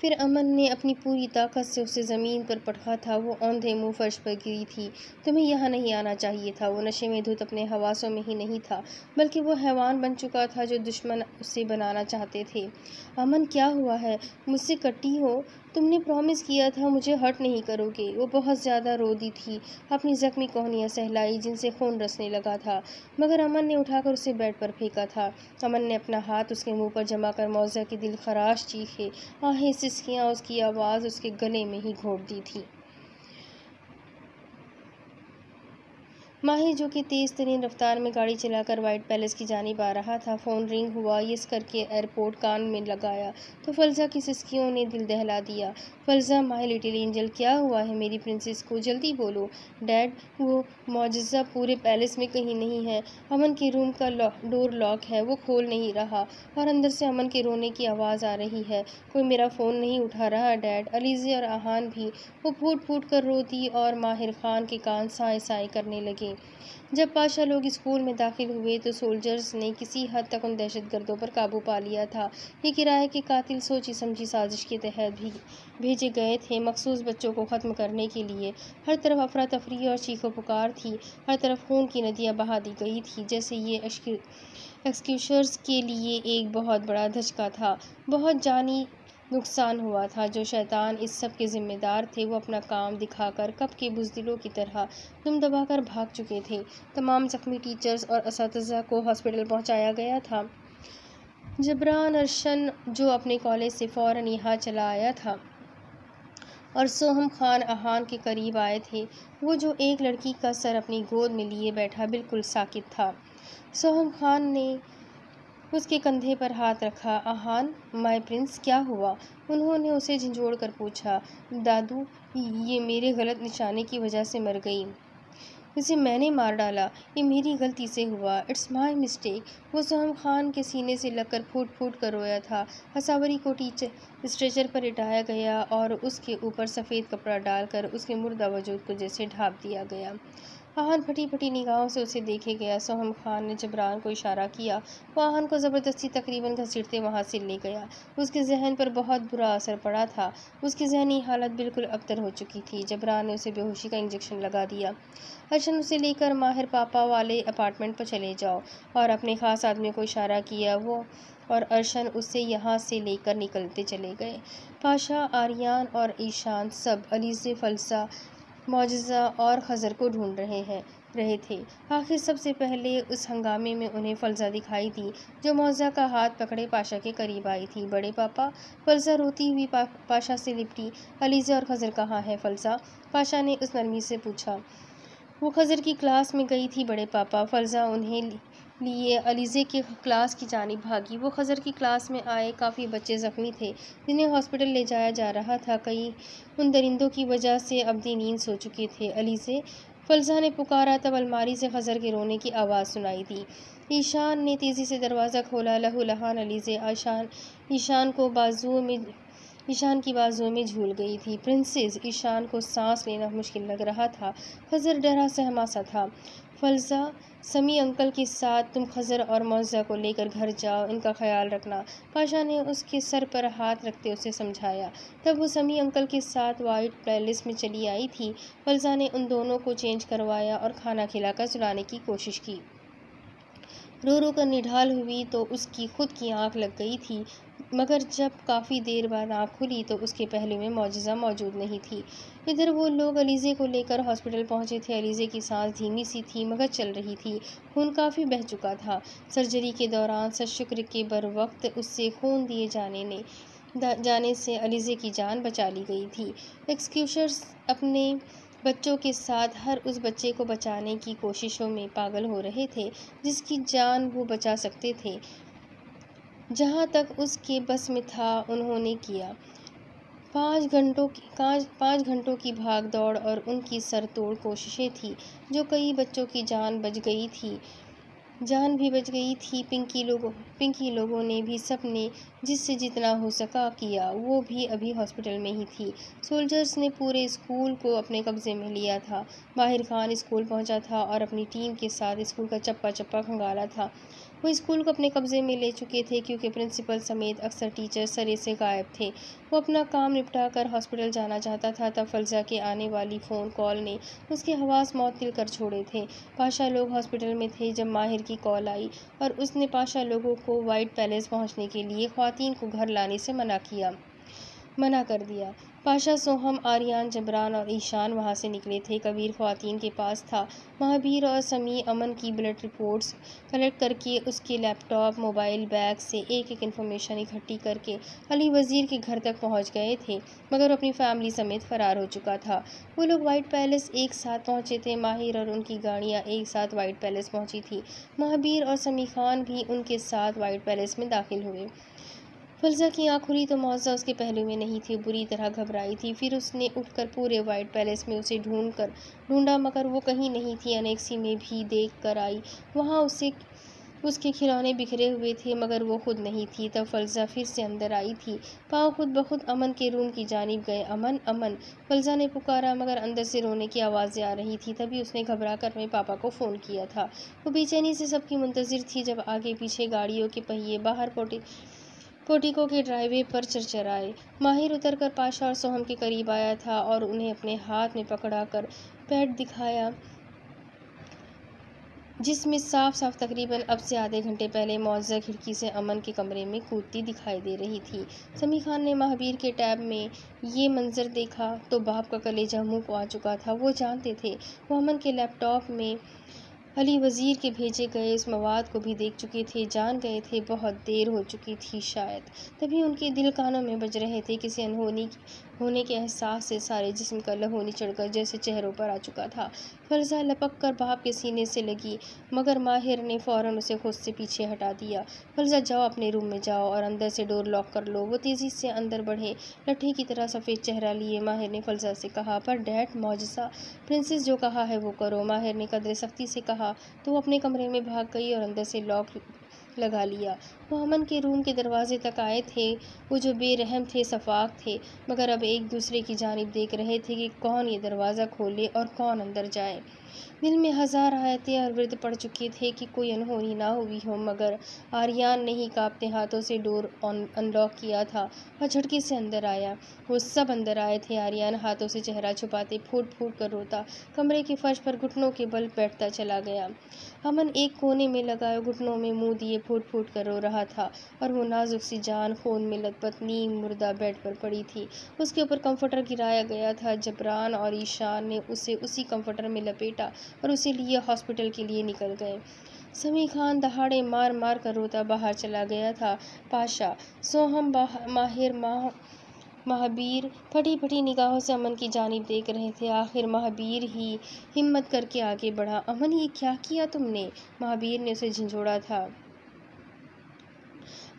फिर अमन ने अपनी पूरी ताकत से उसे ज़मीन पर पटका था। वो औंधे मुंह फर्श पर गिरी थी। तुम्हें यहाँ नहीं आना चाहिए था। वो नशे में धुत अपने हवासों में ही नहीं था, बल्कि वो हैवान बन चुका था जो दुश्मन उसे बनाना चाहते थे। अमन, क्या हुआ है? मुझसे कट्टी हो? तुमने प्रॉमिस किया था मुझे हर्ट नहीं करोगे। वो बहुत ज़्यादा रो दी थी, अपनी ज़ख्मी कोहनियाँ सहलाई जिनसे खून रसने लगा था, मगर अमन ने उठाकर उसे बेड पर फेंका था। अमन ने अपना हाथ उसके मुंह पर जमा कर मौजा की दिल खराश चीखे, आहें, सिसकियाँ, उसकी आवाज़ उसके गले में ही घोंट दी थी। माही, जो कि तेज़ तरीन रफ्तार में गाड़ी चलाकर वाइट पैलेस की जानिब आ रहा था, फ़ोन रिंग हुआ। यस करके एयरपोर्ट कान में लगाया तो फलजा की सिसकियों ने दिल दहला दिया। फलजा, माय लिटिल एंजल, क्या हुआ है मेरी प्रिंसेस को? जल्दी बोलो। डैड, वो मौजज़ा पूरे पैलेस में कहीं नहीं है। अमन के रूम का डोर लॉक है, वो खोल नहीं रहा और अंदर से अमन के रोने की आवाज़ आ रही है। कोई मेरा फ़ोन नहीं उठा रहा डैड। अलीज़े और आहान भी। वो फूट फूट कर रोती और माहिर खान के कान साए साए करने लगे। जब पाशा लोग स्कूल में दाखिल हुए तो सोल्जर्स ने किसी हद तक उन दहशतगर्दों पर काबू पा लिया था। ये किराए के कातिल सोची समझी साजिश के तहत भी भेजे गए थे, मखसूस बच्चों को ख़त्म करने के लिए। हर तरफ अफरा तफरी और चीखो पुकार थी, हर तरफ खून की नदियाँ बहा दी गई थी, जैसे ये एक्सक्यूशर्स के लिए एक बहुत बड़ा धचका था। बहुत जानी नुकसान हुआ था। जो शैतान इस सब के ज़िम्मेदार थे वो अपना काम दिखाकर कब के बुज़दिलों की तरह दुम दबाकर भाग चुके थे। तमाम ज़ख्मी टीचर्स और असातिज़ा को हॉस्पिटल पहुंचाया गया था। जबरान अरशन, जो अपने कॉलेज से फ़ौरन यहाँ चला आया था, और सोहम खान आहान के करीब आए थे। वो जो एक लड़की का सर अपनी गोद में लिए बैठा बिल्कुल साकित था। सोहम खान ने उसके कंधे पर हाथ रखा। आहान, माय प्रिंस, क्या हुआ? उन्होंने उसे झंझोड़ कर पूछा। दादू, ये मेरे गलत निशाने की वजह से मर गई। इसे मैंने मार डाला, ये मेरी गलती से हुआ, इट्स माय मिस्टेक। वो सोहम खान के सीने से लगकर फूट फूट कर रोया था। हसावरी को स्ट्रेचर पर लिटाया गया और उसके ऊपर सफ़ेद कपड़ा डालकर उसके मुर्दा वजूद को जैसे ढाँप दिया गया। आहन फटी फटी निगाहों से उसे देखे गया। सोहम खान ने जबरान को इशारा किया। वो आहन को ज़बरदस्ती तकरीबन घसीटते वहाँ से ले गया। उसके जहन पर बहुत बुरा असर पड़ा था। उसकी जहनी हालत बिल्कुल अबतर हो चुकी थी। जबरान ने उसे बेहोशी का इंजेक्शन लगा दिया। अर्शन उसे लेकर माहिर पापा वाले अपार्टमेंट पर चले जाओ और अपने ख़ास आदमी को इशारा किया। वो और अर्शन उसे यहाँ से लेकर निकलते चले गए। पाशा, आर्यान और ईशान सब अलीज़े, फ़ल्सा, मौजज़ा और खज़र को ढूंढ रहे थे। आखिर सबसे पहले उस हंगामे में उन्हें फ़ल्सा दिखाई दी, जो मौजज़ा का हाथ पकड़े पाशा के करीब आई थी। बड़े पापा, फ़ल्सा रोती हुई पाशा से लिपटी। अलीज़े और खज़र कहाँ है फ़ल्सा? पाशा ने उस नरमी से पूछा। वो खज़र की क्लास में गई थी बड़े पापा। फ़ल्सा उन्हें लिए अलीज़े के क्लास की जानिब भागी। वो खज़र की क्लास में आए काफ़ी बच्चे ज़ख्मी थे, जिन्हें हॉस्पिटल ले जाया जा रहा था। कई उन दरिंदों की वजह से अब्दी नींद सो चुके थे। अलीज़े, फ़ल्सा ने पुकारा। तब अलमारी से खज़र के रोने की आवाज़ सुनाई दी। ईशान ने तेज़ी से दरवाज़ा खोला। लहूलुहान अलीज़े ईशान की बाजुओं में झूल गई थी। प्रिंसेस, ईशान को सांस लेना मुश्किल लग रहा था। खज़र डरा सहमा सा था। फ़ल्सा, समी अंकल के साथ तुम खज़र और मौजज़ा को लेकर घर जाओ, इनका ख्याल रखना, पाशा ने उसके सर पर हाथ रखते उसे समझाया। तब वो समी अंकल के साथ वाइट पैलेस में चली आई थी। फ़ल्सा ने उन दोनों को चेंज करवाया और खाना खिलाकर सुलाने की कोशिश की। रो रो कर निढाल हुई तो उसकी खुद की आंख लग गई थी, मगर जब काफ़ी देर बाद आंख खुली तो उसके पहलू में मौजज़ा मौजूद नहीं थी। इधर वो लोग अलीज़े को लेकर हॉस्पिटल पहुंचे थे। अलीज़े की सांस धीमी सी थी, मगर चल रही थी। खून काफ़ी बह चुका था। सर्जरी के दौरान सशुक्र के बरवक्त उससे खून दिए जाने से अलीज़े की जान बचा ली गई थी। एक्सक्यूशर्स अपने बच्चों के साथ हर उस बच्चे को बचाने की कोशिशों में पागल हो रहे थे जिसकी जान वो बचा सकते थे। जहाँ तक उसके बस में था उन्होंने किया। 5 घंटों की भाग दौड़ और उनकी सरतोड़ कोशिशें थी, जो कई बच्चों की जान भी बच गई थी। पिंकी लोगों ने भी सबने जिससे जितना हो सका किया। वो भी अभी हॉस्पिटल में ही थी। सोल्जर्स ने पूरे स्कूल को अपने कब्जे में लिया था। माहिर खान स्कूल पहुंचा था और अपनी टीम के साथ स्कूल का चप्पा चप्पा खंगाला था। वो स्कूल को अपने कब्जे में ले चुके थे, क्योंकि प्रिंसिपल समेत अक्सर टीचर सरे से गायब थे। वो अपना काम निपटा कर हॉस्पिटल जाना चाहता था। तब फ़ल्सा के आने वाली फ़ोन कॉल ने उसके हवास मअतल कर छोड़े थे। पाशा लोग हॉस्पिटल में थे जब माहिर की कॉल आई और उसने पाशा लोगों को वाइट पैलेस पहुंचने के लिए ख्वातीन को घर लाने से मना कर दिया। पाशा, सोहम, आर्यान, जबरान और ईशान वहाँ से निकले थे। कबीर ख्वातीन के पास था। महाबीर और समी अमन की ब्लड रिपोर्ट्स कलेक्ट करके उसके लैपटॉप, मोबाइल, बैग से एक इन्फॉर्मेशन इकट्ठी करके अली वज़ीर के घर तक पहुँच गए थे, मगर अपनी फैमिली समेत फ़रार हो चुका था। वो लोग वाइट पैलेस एक साथ पहुँचे थे। माहिर और उनकी गाड़ियाँ एक साथ वाइट पैलेस पहुँची थी। महाबीर और समी खान भी उनके साथ वाइट पैलेस में दाखिल हुए। फ़ल्सा की आँख खुली तो मौजज़ा उसके पहलू में नहीं थी। बुरी तरह घबराई थी। फिर उसने उठकर पूरे वाइट पैलेस में उसे ढूंढा, मगर वो कहीं नहीं थी। अनेक्सी में भी देख कर आई। वहाँ उसके खिलौने बिखरे हुए थे, मगर वो खुद नहीं थी। तब फ़ल्सा फिर से अंदर आई थी। पाँव खुद ब खुद अमन के रूम की जानिब गए। अमन, अमन, फ़ल्सा ने पुकारा, मगर अंदर से रोने की आवाज़ें आ रही थी। तभी उसने घबरा कर अपने पापा को फ़ोन किया था। वो बेचैनी से सबकी मुंतज़िर थी जब आगे पीछे गाड़ियों के पहिए बाहर पोर्टिको के ड्राइवे पर चरचराए। माहिर उतरकर पाशा और सोहम के करीब आया था और उन्हें अपने हाथ में पकड़ा कर पैड दिखाया, जिसमें साफ साफ तकरीबन अब से आधे घंटे पहले मौजज़ा खिड़की से अमन के कमरे में कूदती दिखाई दे रही थी। समी खान ने महाबीर के टैब में ये मंजर देखा तो बाप का कलेजा मुँह को आ चुका था। वो जानते थे। वो अमन के लैपटॉप में अली वज़ीर के भेजे गए इस मवाद को भी देख चुके थे। जान गए थे बहुत देर हो चुकी थी शायद। तभी उनके दिल कानों में बज रहे थे। किसी अनहोनी होने के एहसास से सारे जिस्म का लहू निचड़कर जैसे चेहरों पर आ चुका था। फ़ल्सा लपक कर बाप के सीने से लगी, मगर माहिर ने फ़ौरन उसे खुद से पीछे हटा दिया। फ़ल्सा, जाओ अपने रूम में जाओ और अंदर से डोर लॉक कर लो। वो तेज़ी से अंदर बढ़े, लट्ठे की तरह सफ़ेद चेहरा लिए। माहिर ने फ़ल्सा से कहा, पर डैड, मौजज़ा, प्रिंसेस जो कहा है वो करो। माहिर ने कदरे सख्ती से कहा तो वो अपने कमरे में भाग गई और अंदर से लॉक लगा लिया। वो अमन के रूम के दरवाजे तक आए थे। वो जो बेरहम थे, सफाक थे, मगर अब एक दूसरे की जानिब देख रहे थे कि कौन ये दरवाज़ा खोले और कौन अंदर जाए। दिल में हजार आयतें और वृत्त पड़ चुके थे कि कोई अनहोनी ना हुई हो, मगर आर्यन ने ही कांपते हाथों से डोर अनलॉक किया था और झटके से अंदर आया। वो सब अंदर आए थे। आर्यन हाथों से चेहरा छुपाते फूट फूट कर रोता कमरे के फर्श पर घुटनों के बल बैठता चला गया। अमन एक कोने में लगाए घुटनों में मुंह दिए फूट फूट कर रो रहा था और वो नाजुक सी जान खून में लथपथ नीम मुर्दा बेड पर पड़ी थी। उसके ऊपर कंफर्टर गिराया गया था। जबरान और ईशान ने उसे उसी कंफर्टर में लपेटा और उसे लिए हॉस्पिटल के लिए निकल गए। समी खान दहाड़े मार मार कर रोता बाहर चला गया था। पाशा, सोहम, माहिर, महाबीर फटी फटी निगाहों से अमन की जानिब देख रहे थे। आखिर महाबीर ही हिम्मत करके आगे बढ़ा। अमन, ये क्या किया तुमने? महाबीर ने उसे झंझोड़ा था।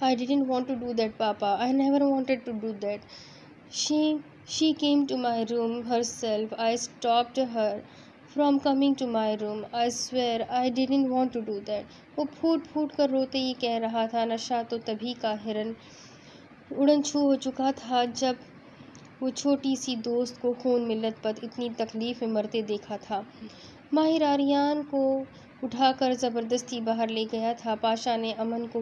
I didn't want to do that, Papa. I never wanted to do that. She came to my room herself. I stopped her from coming to my room. I swear I didn't want to do that. वो फूट फूट कर रोते ही कह रहा था। नशा तो तभी का हिरन उड़न छू हो चुका था जब वो छोटी सी दोस्त को खून में लथपथ इतनी तकलीफ में मरते देखा था। माहिर आर्यन को उठाकर ज़बरदस्ती बाहर ले गया था। पाशा ने अमन को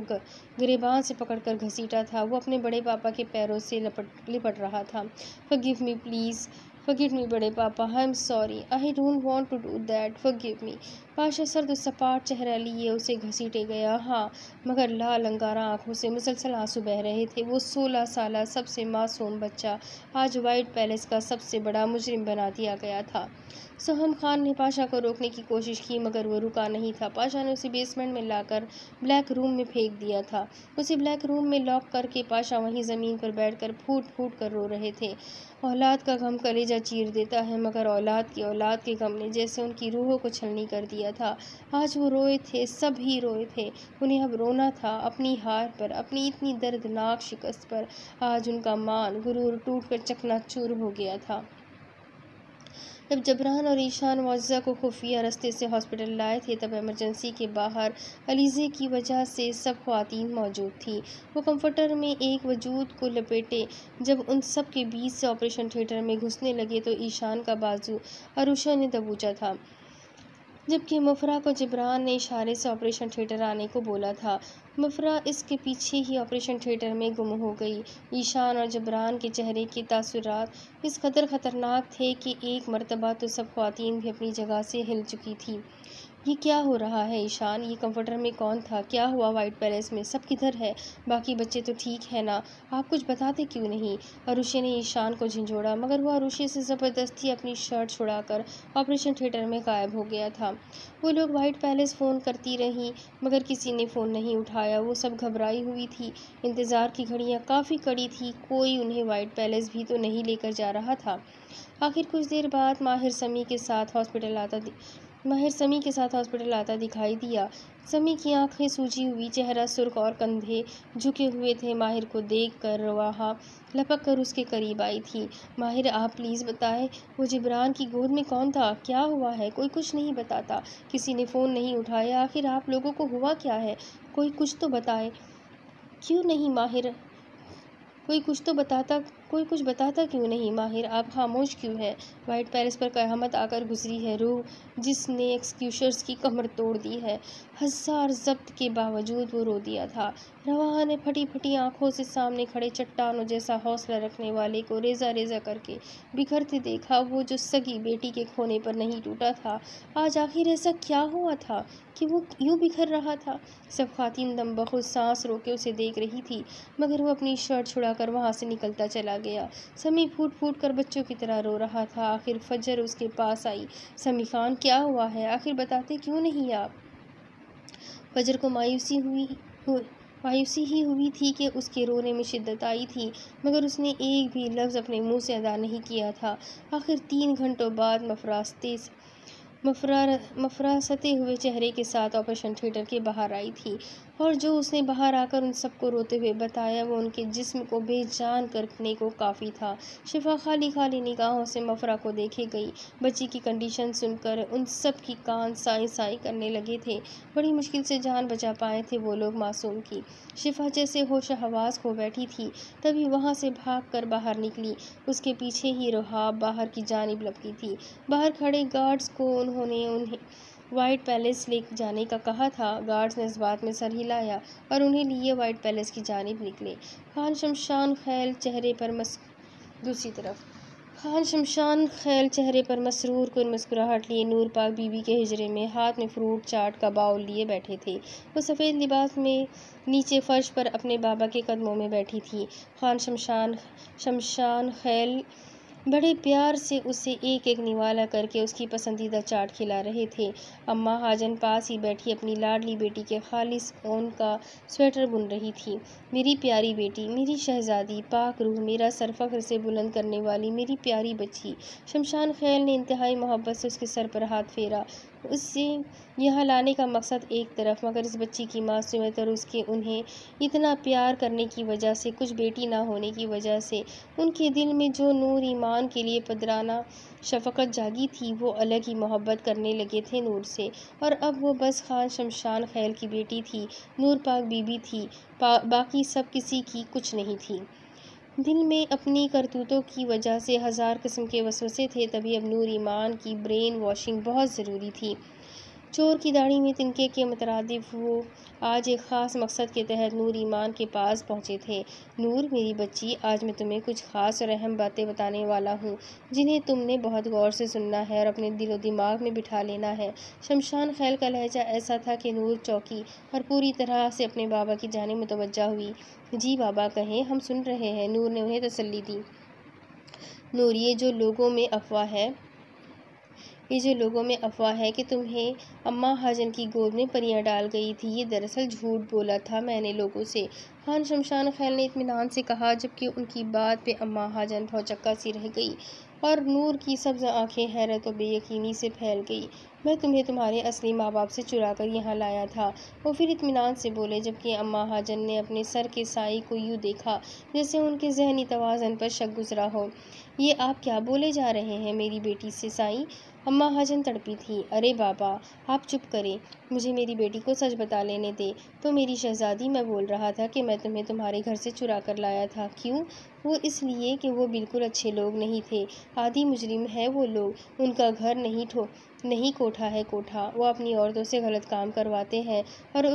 गिरेबान से पकड़कर घसीटा था। वो अपने बड़े पापा के पैरों से लिपट रहा था। Forgive me please, forgive me बड़े पापा, I am sorry, I don't want to do that, forgive me. Pasha सर्द सपाट चेहरा लिए उसे घसीटे गया। हाँ, मगर लाल अंगारा आंखों से मुसलसल आंसू बह रहे थे। वो 16 साल सबसे मासूम बच्चा आज वाइट पैलेस का सबसे बड़ा मुजरिम बना दिया गया था। सोहम खान ने पाशा को रोकने की कोशिश की, मगर वो रुका नहीं था। पाशा ने उसे बेसमेंट में लाकर ब्लैक रूम में फेंक दिया था। उसे ब्लैक रूम में लॉक करके पाशा वहीं ज़मीन पर बैठकर फूट फूट कर रो रहे थे। औलाद का गम कलेजा चीर देता है, मगर औलाद के गम ने जैसे उनकी रूहों को छलनी कर दिया था। आज वो रोए थे, सब ही रोए थे। उन्हें अब रोना था अपनी हार पर, अपनी इतनी दर्दनाक शिकस्त पर। आज उनका मान गुरूर टूटकर चकनाचूर हो गया था। जब जबरान और ईशान मुअज़्ज़ा को खुफिया रास्ते से हॉस्पिटल लाए थे, तब इमरजेंसी के बाहर अलीज़े की वजह से सब ख्वातीन मौजूद थी। वो कंफर्टर में एक वजूद को लपेटे जब उन सब के बीच से ऑपरेशन थिएटर में घुसने लगे तो ईशान का बाजू अरुषा ने दबोचा था, जबकि मुफरा को जबरान ने इशारे से ऑपरेशन थिएटर आने को बोला था। मुफरा इसके पीछे ही ऑपरेशन थिएटर में गुम हो गई। ईशान और जबरान के चेहरे के तासुरात इस कदर ख़तरनाक थे कि एक मर्तबा तो सब ख्वातीन भी अपनी जगह से हिल चुकी थी। ये क्या हो रहा है ईशान? ये कंफर्टर में कौन था? क्या हुआ वाइट पैलेस में? सब किधर है? बाकी बच्चे तो ठीक है ना? आप कुछ बताते क्यों नहीं? अरुषि ने ईशान को झंझोड़ा, मगर वो अरुषि से ज़बरदस्ती अपनी शर्ट छुड़ाकर ऑपरेशन थिएटर में गायब हो गया था। वो लोग वाइट पैलेस फ़ोन करती रहीं, मगर किसी ने फ़ोन नहीं उठाया। वो सब घबराई हुई थी। इंतज़ार की घड़ियाँ काफ़ी कड़ी थी। कोई उन्हें वाइट पैलेस भी तो नहीं लेकर जा रहा था। आखिर कुछ देर बाद माहिर समी के साथ हॉस्पिटल आता दिखाई दिया। समी की आंखें सूजी हुई, चेहरा सुर्ख और कंधे झुके हुए थे। माहिर को देखकर रवाहा लपक कर उसके करीब आई थी। माहिर, आप प्लीज़ बताएं, वो जिब्रान की गोद में कौन था? क्या हुआ है? कोई कुछ नहीं बताता, किसी ने फ़ोन नहीं उठाया। आखिर आप लोगों को हुआ क्या है? कोई कुछ तो बताए। क्यों नहीं माहिर? कोई कुछ बताता क्यों नहीं? माहिर, आप खामोश क्यों हैं? वाइट पैलेस पर क़यामत आकर गुजरी है रूह जिसने एक्सक्यूशर्स की कमर तोड़ दी है। हजार ज़ब्त के बावजूद वो रो दिया था। रवाहा ने फटी फटी आंखों से सामने खड़े चट्टानों जैसा हौसला रखने वाले को रेजा रेजा करके बिखरते देखा। वो जो सगी बेटी के खोने पर नहीं टूटा था, आज आखिर ऐसा क्या हुआ था कि वो यूँ बिखर रहा था? सब ख़वातीन दम बख़ुद सांस रोके उसे देख रही थी, मगर वो अपनी शर्ट छुड़ाकर वहाँ से निकलता चला गया। समी फूट फूट कर बच्चों की तरह रो रहा था। आखिर फजर उसके पास आई। समी खान, क्या हुआ है? आखिर बताते क्यों नहीं आप? फजर को मायूसी ही हुई थी कि उसके रोने में शिद्दत आई थी, मगर उसने एक भी लफ्ज़ अपने मुंह से अदा नहीं किया था। आखिर 3 घंटों बाद मफरासते हुए चेहरे के साथ ऑपरेशन थिएटर के बाहर आई थी। और जो उसने बाहर आकर उन सबको रोते हुए बताया वो उनके जिस्म को बेजान करने को काफ़ी था। शिफा खाली खाली निगाहों से मफरा को देखे गई। बच्ची की कंडीशन सुनकर उन सब की कान साई साई करने लगे थे। बड़ी मुश्किल से जान बचा पाए थे वो लोग मासूम की। शिफा जैसे होश हवास खो बैठी थी, तभी वहाँ से भाग कर बाहर निकली। उसके पीछे ही रुहाब बाहर की जानिब लपकी थी। बाहर खड़े गार्ड्स को उन्हें वाइट पैलेस ले जाने का कहा था। गार्ड्स ने इस बात में सर हिलाया और उन्हें लिए वाइट पैलेस की जानिब निकले। खान शमशान खैल चेहरे पर मसरूर कुन मुस्कुराहट लिए नूर पाक बीबी के हिजरे में हाथ में फ्रूट चाट का बाउल लिए बैठे थे। वो सफ़ेद लिबास में नीचे फर्श पर अपने बाबा के कदमों में बैठी थी। खान शमशान खैल बड़े प्यार से उसे एक एक निवाला करके उसकी पसंदीदा चाट खिला रहे थे। अम्मा हाजन पास ही बैठी अपनी लाडली बेटी के खालिस ऊन का स्वेटर बुन रही थी। मेरी प्यारी बेटी, मेरी शहजादी, पाक रूह, मेरा सर फख्र से बुलंद करने वाली मेरी प्यारी बच्ची। शमशान खैल ने इंतहाई मोहब्बत से उसके सर पर हाथ फेरा। उससे यहाँ लाने का मकसद एक तरफ, मगर इस बच्ची की मासूमियत और उसके उन्हें इतना प्यार करने की वजह से, कुछ बेटी ना होने की वजह से उनके दिल में जो नूर ईमान के लिए पदराना शफ़क़त जागी थी, वो अलग ही मोहब्बत करने लगे थे नूर से। और अब वो बस खान शमशान खैल की बेटी थी, नूर पाक बीबी थी, बाकी सब किसी की कुछ नहीं थी। दिल में अपनी करतूतों की वजह से हज़ार किस्म के वसवसे थे, तभी अब नूर ईमान की ब्रेन वॉशिंग बहुत ज़रूरी थी। चोर की दाढ़ी में तिनके के मुतरादिफ वो आज एक ख़ास मकसद के तहत नूर ईमान के पास पहुँचे थे। नूर, मेरी बच्ची, आज मैं तुम्हें कुछ ख़ास और अहम बातें बताने वाला हूँ, जिन्हें तुमने बहुत गौर से सुनना है और अपने दिलो दिमाग में बिठा लेना है। शमशान खैल का लहजा ऐसा था कि नूर चौंकी और पूरी तरह से अपने बाबा की जानिब मुतवज्जा हुई। जी बाबा, कहें, हम सुन रहे हैं, नूर ने उन्हें तसल्ली दी। नूर, ये जो लोगों में अफवाह है कि तुम्हें अम्मा हाजन की गोद में परियां डाल गई थी, ये दरअसल झूठ बोला था मैंने लोगों से। खान शमशान खैल ने इत्मीनान से कहा, जबकि उनकी बात पे अम्मा हाजन भौचक्का सी रह गई और नूर की सब्ज़ आंखें हैरत और बेयकीनी से फैल गई। मैं तुम्हें तुम्हारे असली माँ बाप से चुरा कर यहाँ लाया था, वो फिर इत्मीनान से बोले, जबकि अम्मा हाजन ने अपने सर के साई को यूँ देखा जैसे उनके जहनी तवाज़न पर शक गुजरा हो। ये आप क्या बोले जा रहे हैं मेरी बेटी से साई? अम्मा हाजन तड़पी थी। अरे बाबा, आप चुप करें, मुझे मेरी बेटी को सच बता लेने दे। तो मेरी शहजादी, मैं बोल रहा था कि मैं तुम्हें तुम्हारे घर से चुरा कर लाया था। क्यों? वो इसलिए कि वो बिल्कुल अच्छे लोग नहीं थे, आदि मुजरिम है वो लोग। उनका घर नहीं कोठा है कोठा, वो अपनी औरतों से गलत काम करवाते हैं और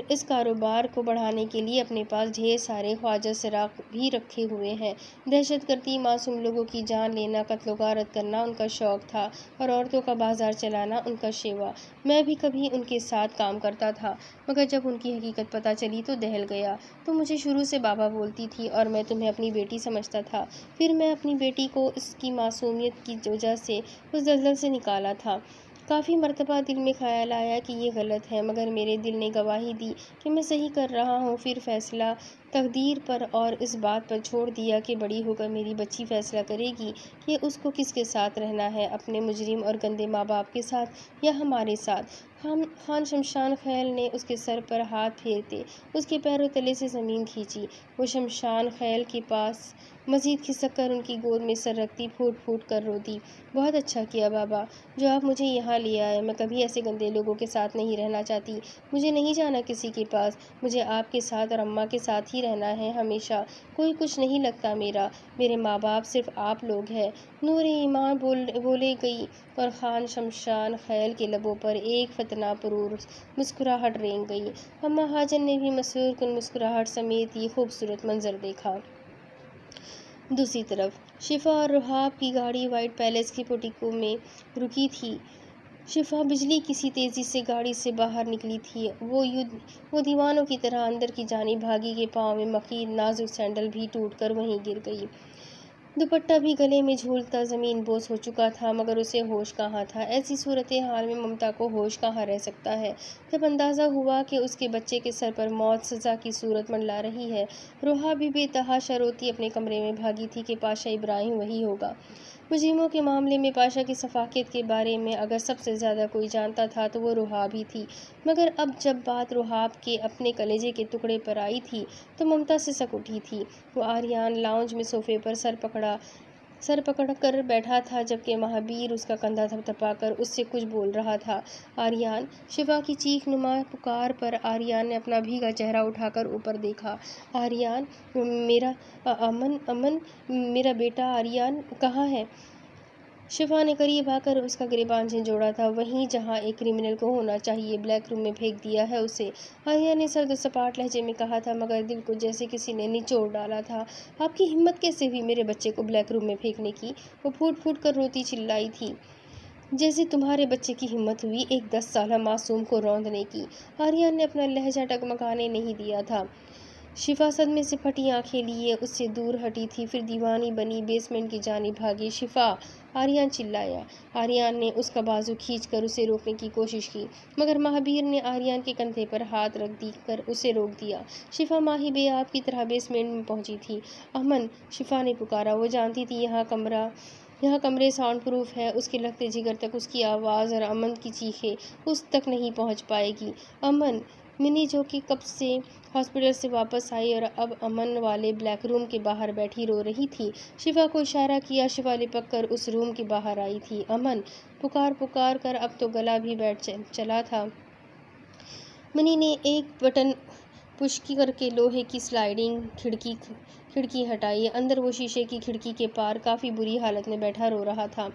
इस कारोबार को बढ़ाने के लिए अपने पास ढेर सारे ख्वाजा सराक भी रखे हुए हैं। दहशतगर्दी, मासूम लोगों की जान लेना, कत्ल गारत करना उनका शौक़ था और औरतों का बाजार चलाना उनका शेवा। मैं भी कभी उनके साथ काम करता था, मगर जब उनकी हकीकत पता चली तो दहल गया। तो मुझे शुरू से बाबा बोलती थी और मैं तुम्हें अपनी बेटी समझता था। फिर मैं अपनी बेटी को इसकी मासूमियत की वजह से उस दलदल से निकाला था। काफ़ी मर्तबा दिल में ख्याल आया कि ये गलत है, मगर मेरे दिल ने गवाही दी कि मैं सही कर रहा हूँ। फिर फैसला तकदीर पर और इस बात पर छोड़ दिया कि बड़ी होकर मेरी बच्ची फैसला करेगी कि उसको किसके साथ रहना है, अपने मुजरिम और गंदे माँ बाप के साथ या हमारे साथ। खान शमशान खैल ने उसके सर पर हाथ फेरते उसके पैरों तले से ज़मीन खींची। वो शमशान खैल के पास मज़ीद खिसक कर उनकी गोद में सर रखती फूट फूट कर रोती। बहुत अच्छा किया बाबा, जो आप मुझे यहाँ ले आए। मैं कभी ऐसे गंदे लोगों के साथ नहीं रहना चाहती। मुझे नहीं जाना किसी के पास, मुझे आपके साथ और अम्मा के साथ ही रहना है हमेशा। कोई कुछ नहीं लगता मेरे माँ बाप सिर्फ आप लोग हैं। नूर ईमान बोले गई और खान शमशान खैल के लबों पर एक फतना पुरूर मुस्कुराहट रेंग गई। अम्मा हाजन ने भी मसरूर कुन मुस्कुराहट समेत ये खूबसूरत मंजर देखा। दूसरी तरफ शिफा और रुहाब की गाड़ी वाइट पैलेस की पोर्टिको में रुकी थी। शिफा बिजली किसी तेज़ी से गाड़ी से बाहर निकली थी। वो दीवानों की तरह अंदर की जानिब भागी के पाँव में मकीन नाजुक सैंडल भी टूटकर वहीं गिर गई। दुपट्टा भी गले में झूलता ज़मीन बोस हो चुका था, मगर उसे होश कहाँ था। ऐसी सूरत हाल में ममता को होश कहाँ रह सकता है। जब अंदाज़ा हुआ कि उसके बच्चे के सर पर मौत सज़ा की सूरत मंडला रही है, रोहा भी बेतहाशा रोती अपने कमरे में भागी थी कि पाशा इब्राहिम वही होगा। मुजरिमों के मामले में पाशा की सफाकियत के बारे में अगर सबसे ज़्यादा कोई जानता था तो वो रुहाब ही थी, मगर अब जब बात रुहाब के अपने कलेजे के टुकड़े पर आई थी तो ममता से सक उठी थी। वो आर्यान लाउंज में सोफे पर सर पकड़ कर बैठा था, जबकि महाबीर उसका कंधा थपथपाकर उससे कुछ बोल रहा था। आर्यान, शिफा की चीख नुमा पुकार पर आर्यान ने अपना भीगा चेहरा उठाकर ऊपर देखा। आर्यान, मेरा अमन अमन मेरा बेटा आर्यान कहाँ है? शिफा ने करीब आकर उसका गिरेबान झंझोड़ा था, वहीं जहां एक क्रिमिनल को होना चाहिए ब्लैक रूम में फेंक दिया है उसे। आर्या ने सर्द सपाट लहजे में कहा था, मगर दिल को जैसे किसी ने निचोड़ डाला था। आपकी हिम्मत कैसे हुई मेरे बच्चे को ब्लैक रूम में फेंकने की? वो फूट फूट कर रोती चिल्लाई थी। जैसे तुम्हारे बच्चे की हिम्मत हुई एक 10 साला मासूम को रौंदने की। आर्यन ने अपना लहजा टगमगाने नहीं दिया था। शिफा सदमे से फटी आंखें लिए उससे दूर हटी थी, फिर दीवानी बनी बेसमेंट की जानिब भागी। शिफा, आर्यन चिल्लाया। आर्यन ने उसका बाजू खींचकर उसे रोकने की कोशिश की, मगर महाबीर ने आर्यन के कंधे पर हाथ रख दी कर उसे रोक दिया। शिफा माही बेआब की तरह बेसमेंट में पहुंची थी। अमन, शिफा ने पुकारा। वो जानती थी यहाँ कमरे साउंड प्रूफ है, उसके लगते जिगर तक उसकी आवाज़ और अमन की चीखें उस तक नहीं पहुँच पाएगी। अमन, मिनी जो कि कब से हॉस्पिटल से वापस आई और अब अमन वाले ब्लैक रूम के बाहर बैठी रो रही थी। शिफा को इशारा किया। शिफा लिपक कर उस रूम के बाहर आई थी। अमन, पुकार कर अब तो गला भी बैठ चला था। मिनी ने एक बटन पुश करके लोहे की स्लाइडिंग खिड़की हटाई। अंदर वो शीशे की खिड़की के पार काफ़ी बुरी हालत में बैठा रो रहा था।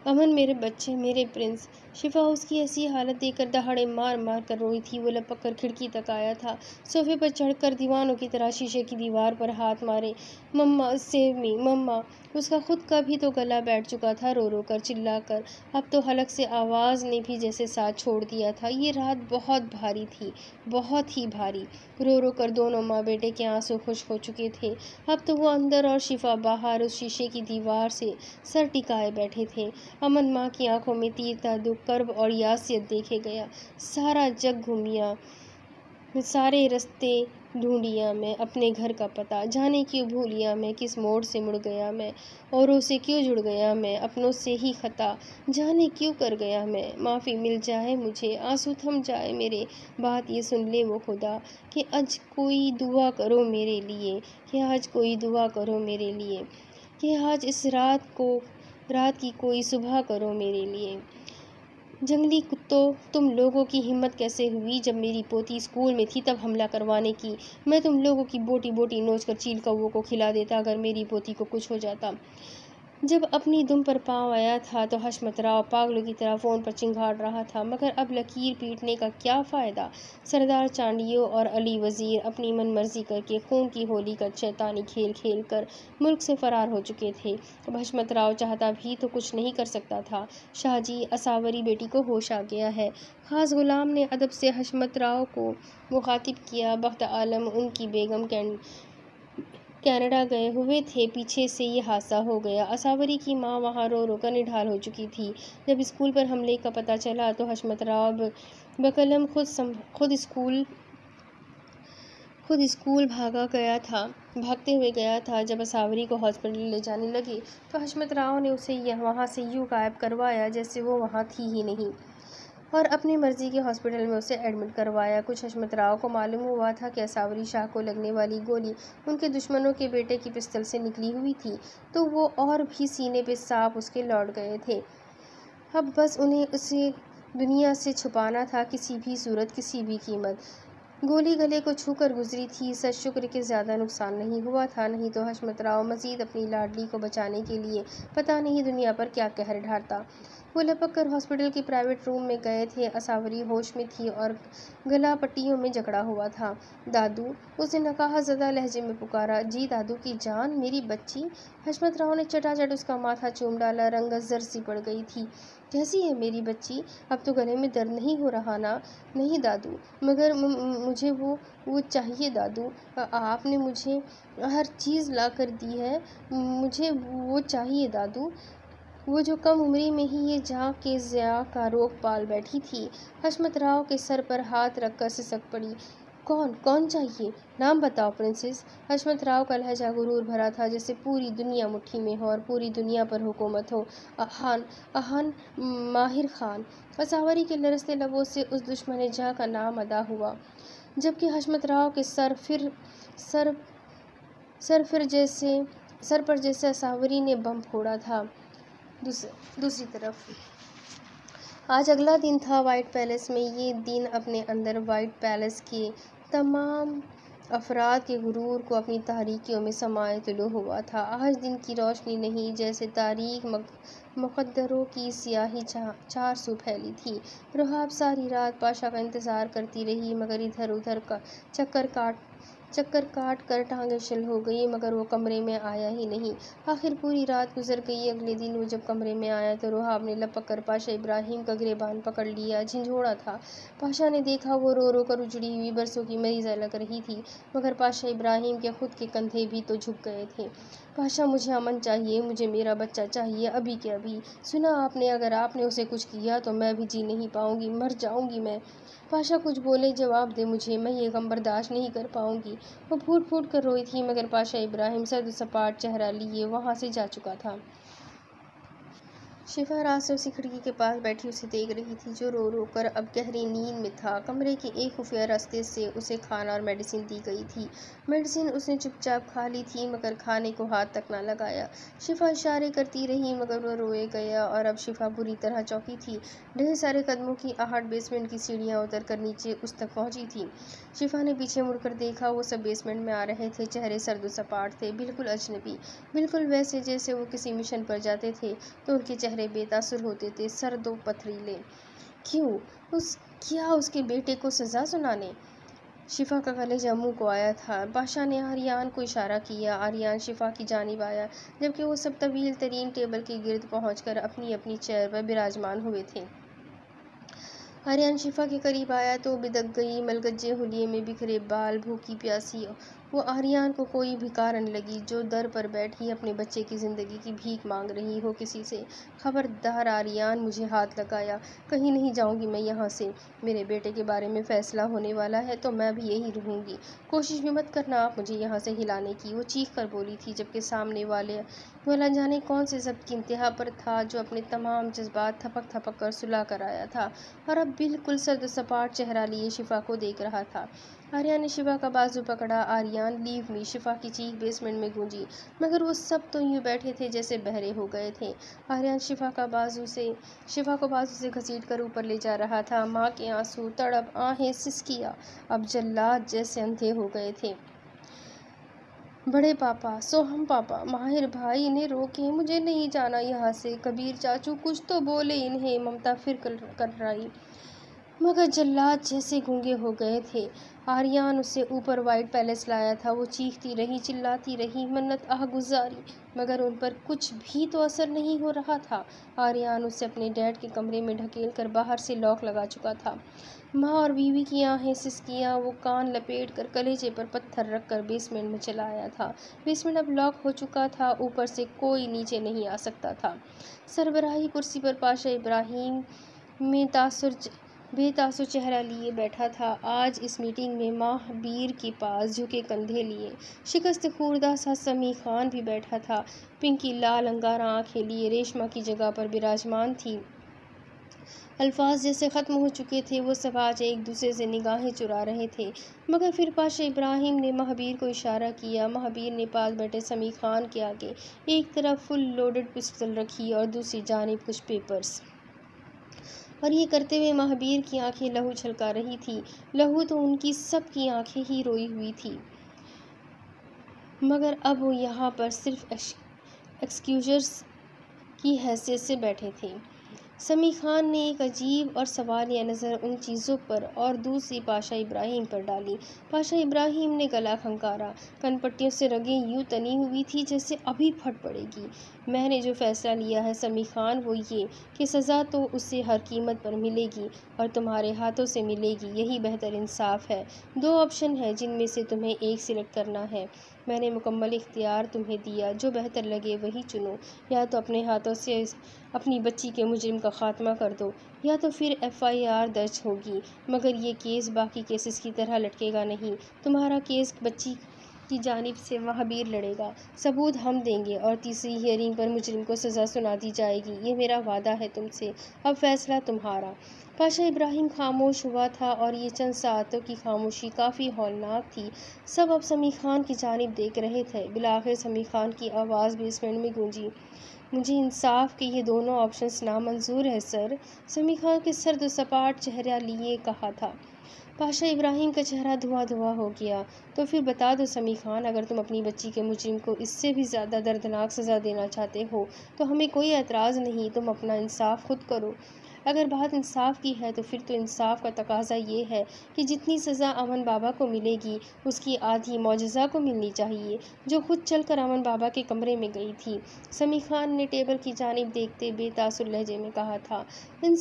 अमन, मेरे बच्चे, मेरे प्रिंस। शिफा उसकी ऐसी हालत देखकर दहाड़े मार मार कर रोई थी। वो लपक कर खिड़की तक आया था। सोफे पर चढ़कर दीवानों की तरह शीशे की दीवार पर हाथ मारे। मम्मा, सेव मी मम्मा। उसका खुद का भी तो गला बैठ चुका था रो रो कर, चिल्ला कर। अब तो हलक से आवाज़ ने भी जैसे साथ छोड़ दिया था। ये रात बहुत भारी थी, बहुत ही भारी। रो रो कर दोनों माँ बेटे के आंसू खुश्क हो चुके थे। अब तो वो अंदर और शिफा बाहर उस शीशे की दीवार से सर टिकाए बैठे थे। अमन माँ की आंखों में तीरता दुख, कर्ब और यासियत देखे गया। सारा जग घूमिया, सारे रास्ते ढूंढिया मैं, अपने घर का पता जाने क्यों भूलिया मैं, किस मोड़ से मुड़ गया मैं, औरों से क्यों जुड़ गया मैं, अपनों से ही खता जाने क्यों कर गया मैं। माफ़ी मिल जाए मुझे, आंसू थम जाए मेरे, बात ये सुन ले वो खुदा कि आज कोई दुआ करो मेरे लिए, कि आज कोई दुआ करो मेरे लिए, कि आज इस रात की कोई सुबह करो मेरे लिए। जंगली कुत्तों, तुम लोगों की हिम्मत कैसे हुई जब मेरी पोती स्कूल में थी तब हमला करवाने की? मैं तुम लोगों की बोटी बोटी नोच कर चील कौवों को खिला देता अगर मेरी पोती को कुछ हो जाता। जब अपनी दुम पर पाँव आया था तो हशमत राव पागलों की तरह फ़ोन पर चिंगाड़ रहा था, मगर अब लकीर पीटने का क्या फ़ायदा। सरदार चांडियो और अली वज़ीर अपनी मनमर्जी करके खून की होली का शैतानी खेल खेल कर मुल्क से फ़रार हो चुके थे। अब हशमत राव चाहता भी तो कुछ नहीं कर सकता था। शाहजी, असावरी बेटी को होश आ गया है। ख़ास गुलाम ने अदब से हशमत राव को मुखातिब किया। बख्त आलम, उनकी बेगम कनाडा गए हुए थे, पीछे से ये हादसा हो गया। असावरी की माँ वहाँ रो रो कर निढाल हो चुकी थी। जब स्कूल पर हमले का पता चला तो हशमत राव बकलम खुद स्कूल भागते हुए गया था। जब असावरी को हॉस्पिटल ले जाने लगे तो हशमत राव ने उसे वहाँ से यूँ गायब करवाया जैसे वो वहाँ थी ही नहीं, और अपनी मर्जी के हॉस्पिटल में उसे एडमिट करवाया। कुछ हशमत राव को मालूम हुआ था कि असावरी शाह को लगने वाली गोली उनके दुश्मनों के बेटे की पिस्तल से निकली हुई थी, तो वो और भी सीने पे सांप उसके लौट गए थे। अब बस उन्हें उसे दुनिया से छुपाना था, किसी भी सूरत, किसी भी कीमत। गोली गले को छूकर गुजरी थी। सच शुक्र के ज़्यादा नुकसान नहीं हुआ था, नहीं तो हशमत राव मज़ीद अपनी लाडली को बचाने के लिए पता नहीं दुनिया पर क्या कहर ढारता। वो लपक कर हॉस्पिटल के प्राइवेट रूम में गए थे। असावरी होश में थी और गला पट्टियों में जकड़ा हुआ था। दादू, उसने नकाहा ज़दा लहजे में पुकारा। जी दादू की जान, मेरी बच्ची। हशमत राव ने चटाचट उसका माथा चूम डाला। रंगत जर सी पड़ गई थी। कैसी है मेरी बच्ची? अब तो गले में दर्द नहीं हो रहा ना? नहीं दादू, मगर मुझे वो चाहिए दादू। आपने मुझे हर चीज़ ला कर दी है, मुझे वो चाहिए दादू। वो जो कम उम्री में ही ये जहाँ के ज़िया का रोग पाल बैठी थी। हशमत राव के सर पर हाथ रखकर सिसक पड़ी। कौन कौन चाहिए, नाम बताओ प्रिंसेस। हशमत राव का लहजा गुरूर भरा था, जैसे पूरी दुनिया मुट्ठी में हो और पूरी दुनिया पर हुकूमत हो। अहान अहान माहिर खान। असावरी के लरसते लबों से उस दुश्मन जहाँ का नाम अदा हुआ, जबकि हशमत राव के सर सर फिर जैसे सर पर जैसे असावरी ने बम फोड़ा था। दूसरी तरफ आज अगला दिन था वाइट पैलेस में। ये दिन अपने अंदर वाइट पैलेस के तमाम अफराद के गुरूर को अपनी तारीकियों में समाये तुलो हुआ था। आज दिन की रोशनी नहीं, जैसे तारीख मुकद्दरों की स्याही चार सू फैली थी। रुहाब सारी रात पाशा का इंतज़ार करती रही, मगर इधर उधर का चक्कर काट कर टांगें शिल हो गई, मगर वो कमरे में आया ही नहीं। आखिर पूरी रात गुजर गई। अगले दिन वो जब कमरे में आया तो रुहाब ने लपक कर पाशा इब्राहिम का गिरेबान पकड़ लिया, झंझोड़ा था। पाशा ने देखा वो रो रो कर उजड़ी हुई बरसों की मरीज़ा लग रही थी, मगर पाशा इब्राहिम के खुद के कंधे भी तो झुक गए थे। पाशा, मुझे अमन चाहिए, मुझे मेरा बच्चा चाहिए, अभी के अभी। सुना आपने, अगर आपने उसे कुछ किया तो मैं भी जी नहीं पाऊंगी, मर जाऊंगी मैं। पाशा कुछ बोले, जवाब दे मुझे, मैं ये गम बर्दाश्त नहीं कर पाऊंगी। वो फूट फूट कर रोई थी, मगर पाशा इब्राहिम सर्द सपाट चेहरा लिए वहाँ से जा चुका था। शिफा रात से उसी खिड़की के पास बैठी उसे देख रही थी, जो रो रो कर अब गहरी नींद में था। कमरे के एक खुफिया रास्ते से उसे खाना और मेडिसिन दी गई थी। मेडिसिन उसने चुपचाप खा ली थी, मगर खाने को हाथ तक ना लगाया। शिफा इशारे करती रही, मगर वह रोए गया और अब शिफा बुरी तरह चौंकी थी। ढेर सारे कदमों की आहट बेसमेंट की सीढ़ियाँ उतर कर नीचे उस तक पहुँची थी। शिफा ने पीछे मुड़कर देखा, वो सब बेसमेंट में आ रहे थे। चेहरे सर्द सपाट थे, बिल्कुल अजनबी, बिल्कुल वैसे जैसे वो किसी मिशन पर जाते थे तो उनके चेहरे बेतासुर होते थे, सर्दो पथरीले। क्या उसके बेटे को सजा सुनाने? शिफा का कलेजा मुंह को आया था। बादशाह ने आर्यान को इशारा किया। आर्यान शिफा की जानिब आया, जबकि वो सब तवील तरीन टेबल के गिर्द पहुंचकर अपनी अपनी चेयर पर विराजमान हुए थे। आर्यान शिफा के करीब आया तो बिदक गई, मलगज्जे हुलिये में बिखरे बाल, भूखी प्यासी। वो आर्यान को कोई भिखारन लगी, जो दर पर बैठी अपने बच्चे की ज़िंदगी की भीख मांग रही हो किसी से। खबरदार आर्यान, मुझे हाथ लगाया, कहीं नहीं जाऊंगी मैं यहाँ से। मेरे बेटे के बारे में फ़ैसला होने वाला है तो मैं भी यही रहूँगी, कोशिश भी मत करना आप मुझे यहाँ से हिलाने की। वो चीख कर बोली थी, जबकि सामने वाला जाने कौन से ज़ब्त की इंतहा पर था, जो अपने तमाम जज्बात थपक थपक कर सुला कर आया था और अब बिल्कुल सर्द सपाट चेहरा लिए शिफा को देख रहा था। आर्यान ने शिफा का बाजू पकड़ा। Aryan, leave me. शिफा की चीख बेसमेंट में गूंजी, मगर वो सब तो यूं बैठे थे जैसे बहरे हो गए थे। आर्यान शिफा को बाजू से घसीट कर ऊपर ले जा रहा था। माँ के आंसू, तड़प, आहें, सिसकियाँ अब जल्लाद जैसे अंधे हो गए थे। बड़े पापा, सोहम पापा, माहिर भाई, इन्हें रोके, मुझे नहीं जाना यहाँ से। कबीर चाचू, कुछ तो बोले इन्हें। ममता फिर कर रही, मगर जल्लाद जैसे गूंगे हो गए थे। आर्यान उसे ऊपर वाइट पैलेस लाया था। वो चीखती रही, चिल्लाती रही, मन्नत आह गुजारी, मगर उन पर कुछ भी तो असर नहीं हो रहा था। आर्यान उसे अपने डैड के कमरे में ढकेल कर बाहर से लॉक लगा चुका था। माँ और बीवी की आहें, सिसकियाँ, वो कान लपेट कर कलेजे पर पत्थर रख कर बेसमेंट में चला आया था। बेसमेंट अब लॉक हो चुका था, ऊपर से कोई नीचे नहीं आ सकता था। सरबराही कुर्सी पर पाशा इब्राहिम में बेतासुर चेहरा लिए बैठा था। आज इस मीटिंग में महाबीर के पास झुके कंधे लिए शिकस्त खुर्दा सा समी खान भी बैठा था। पिंकी लाल अंगारा आंखें लिए रेशमा की जगह पर विराजमान थी। अल्फाज जैसे ख़त्म हो चुके थे, वो सब आज एक दूसरे से निगाहें चुरा रहे थे। मगर फिर पाशा इब्राहिम ने महाबीर को इशारा किया। महाबीर ने पास बैठे समी खान के आगे एक तरफ फुल लोडेड पिस्टल रखी और दूसरी जानिब कुछ पेपर्स, और ये करते हुए महाबीर की आंखें लहू छलका रही थी। लहू तो उनकी सब की आंखें ही रोई हुई थी, मगर अब वो यहाँ पर सिर्फ एक्सक्यूजर्स की हैसियत से बैठे थे। समी खान ने एक अजीब और सवालिया नज़र उन चीज़ों पर और दूसरी पाशा इब्राहिम पर डाली। पाशा इब्राहिम ने गला खंकारा। कनपट्टियों से रगें यूँ तनी हुई थी जैसे अभी फट पड़ेगी। मैंने जो फ़ैसला लिया है समी खान, वो ये कि सज़ा तो उससे हर कीमत पर मिलेगी और तुम्हारे हाथों से मिलेगी। यही बेहतर इंसाफ है। 2 ऑप्शन है जिनमें से तुम्हें एक सिलेक्ट करना है। मैंने मुकम्मल इख्तियार तुम्हें दिया, जो बेहतर लगे वही चुनो। या तो अपने हाथों से अपनी बच्ची के मुजरिम का खात्मा कर दो, या तो फिर FIR दर्ज होगी, मगर ये केस बाकी केसेस की तरह लटकेगा नहीं। तुम्हारा केस बच्ची की जानिब से महाबीर लड़ेगा, सबूत हम देंगे और तीसरी हियरिंग पर मुजरिम को सज़ा सुना दी जाएगी। ये मेरा वादा है तुमसे। अब फैसला तुम्हारा। पाशा इब्राहिम खामोश हुआ था और ये चंद सातों की खामोशी काफ़ी हौलनाक थी। सब अब समी खान की जानिब देख रहे थे। बिलाखिर समी खान की आवाज़ बेसमेंट में गूंजी, मुझे इंसाफ के ये दोनों ऑप्शंस नामंजूर है सर। समी खान के सर्द सपाट चेहरा लिए कहा था। पाशा इब्राहिम का चेहरा धुआं धुआं हो गया। तो फिर बता दो समी खान, अगर तुम अपनी बच्ची के मुजरिम को इससे भी ज़्यादा दर्दनाक सज़ा देना चाहते हो तो हमें कोई एतराज़ नहीं, तुम अपना इंसाफ खुद करो। अगर बात इंसाफ की है तो फिर तो इंसाफ का तकाजा ये है कि जितनी सज़ा अमन बाबा को मिलेगी उसकी आधी मौजज़ा को मिलनी चाहिए, जो खुद चलकर अमन बाबा के कमरे में गई थी। समी खान ने टेबल की जानिब देखते बेतासुर लहजे में कहा था, इन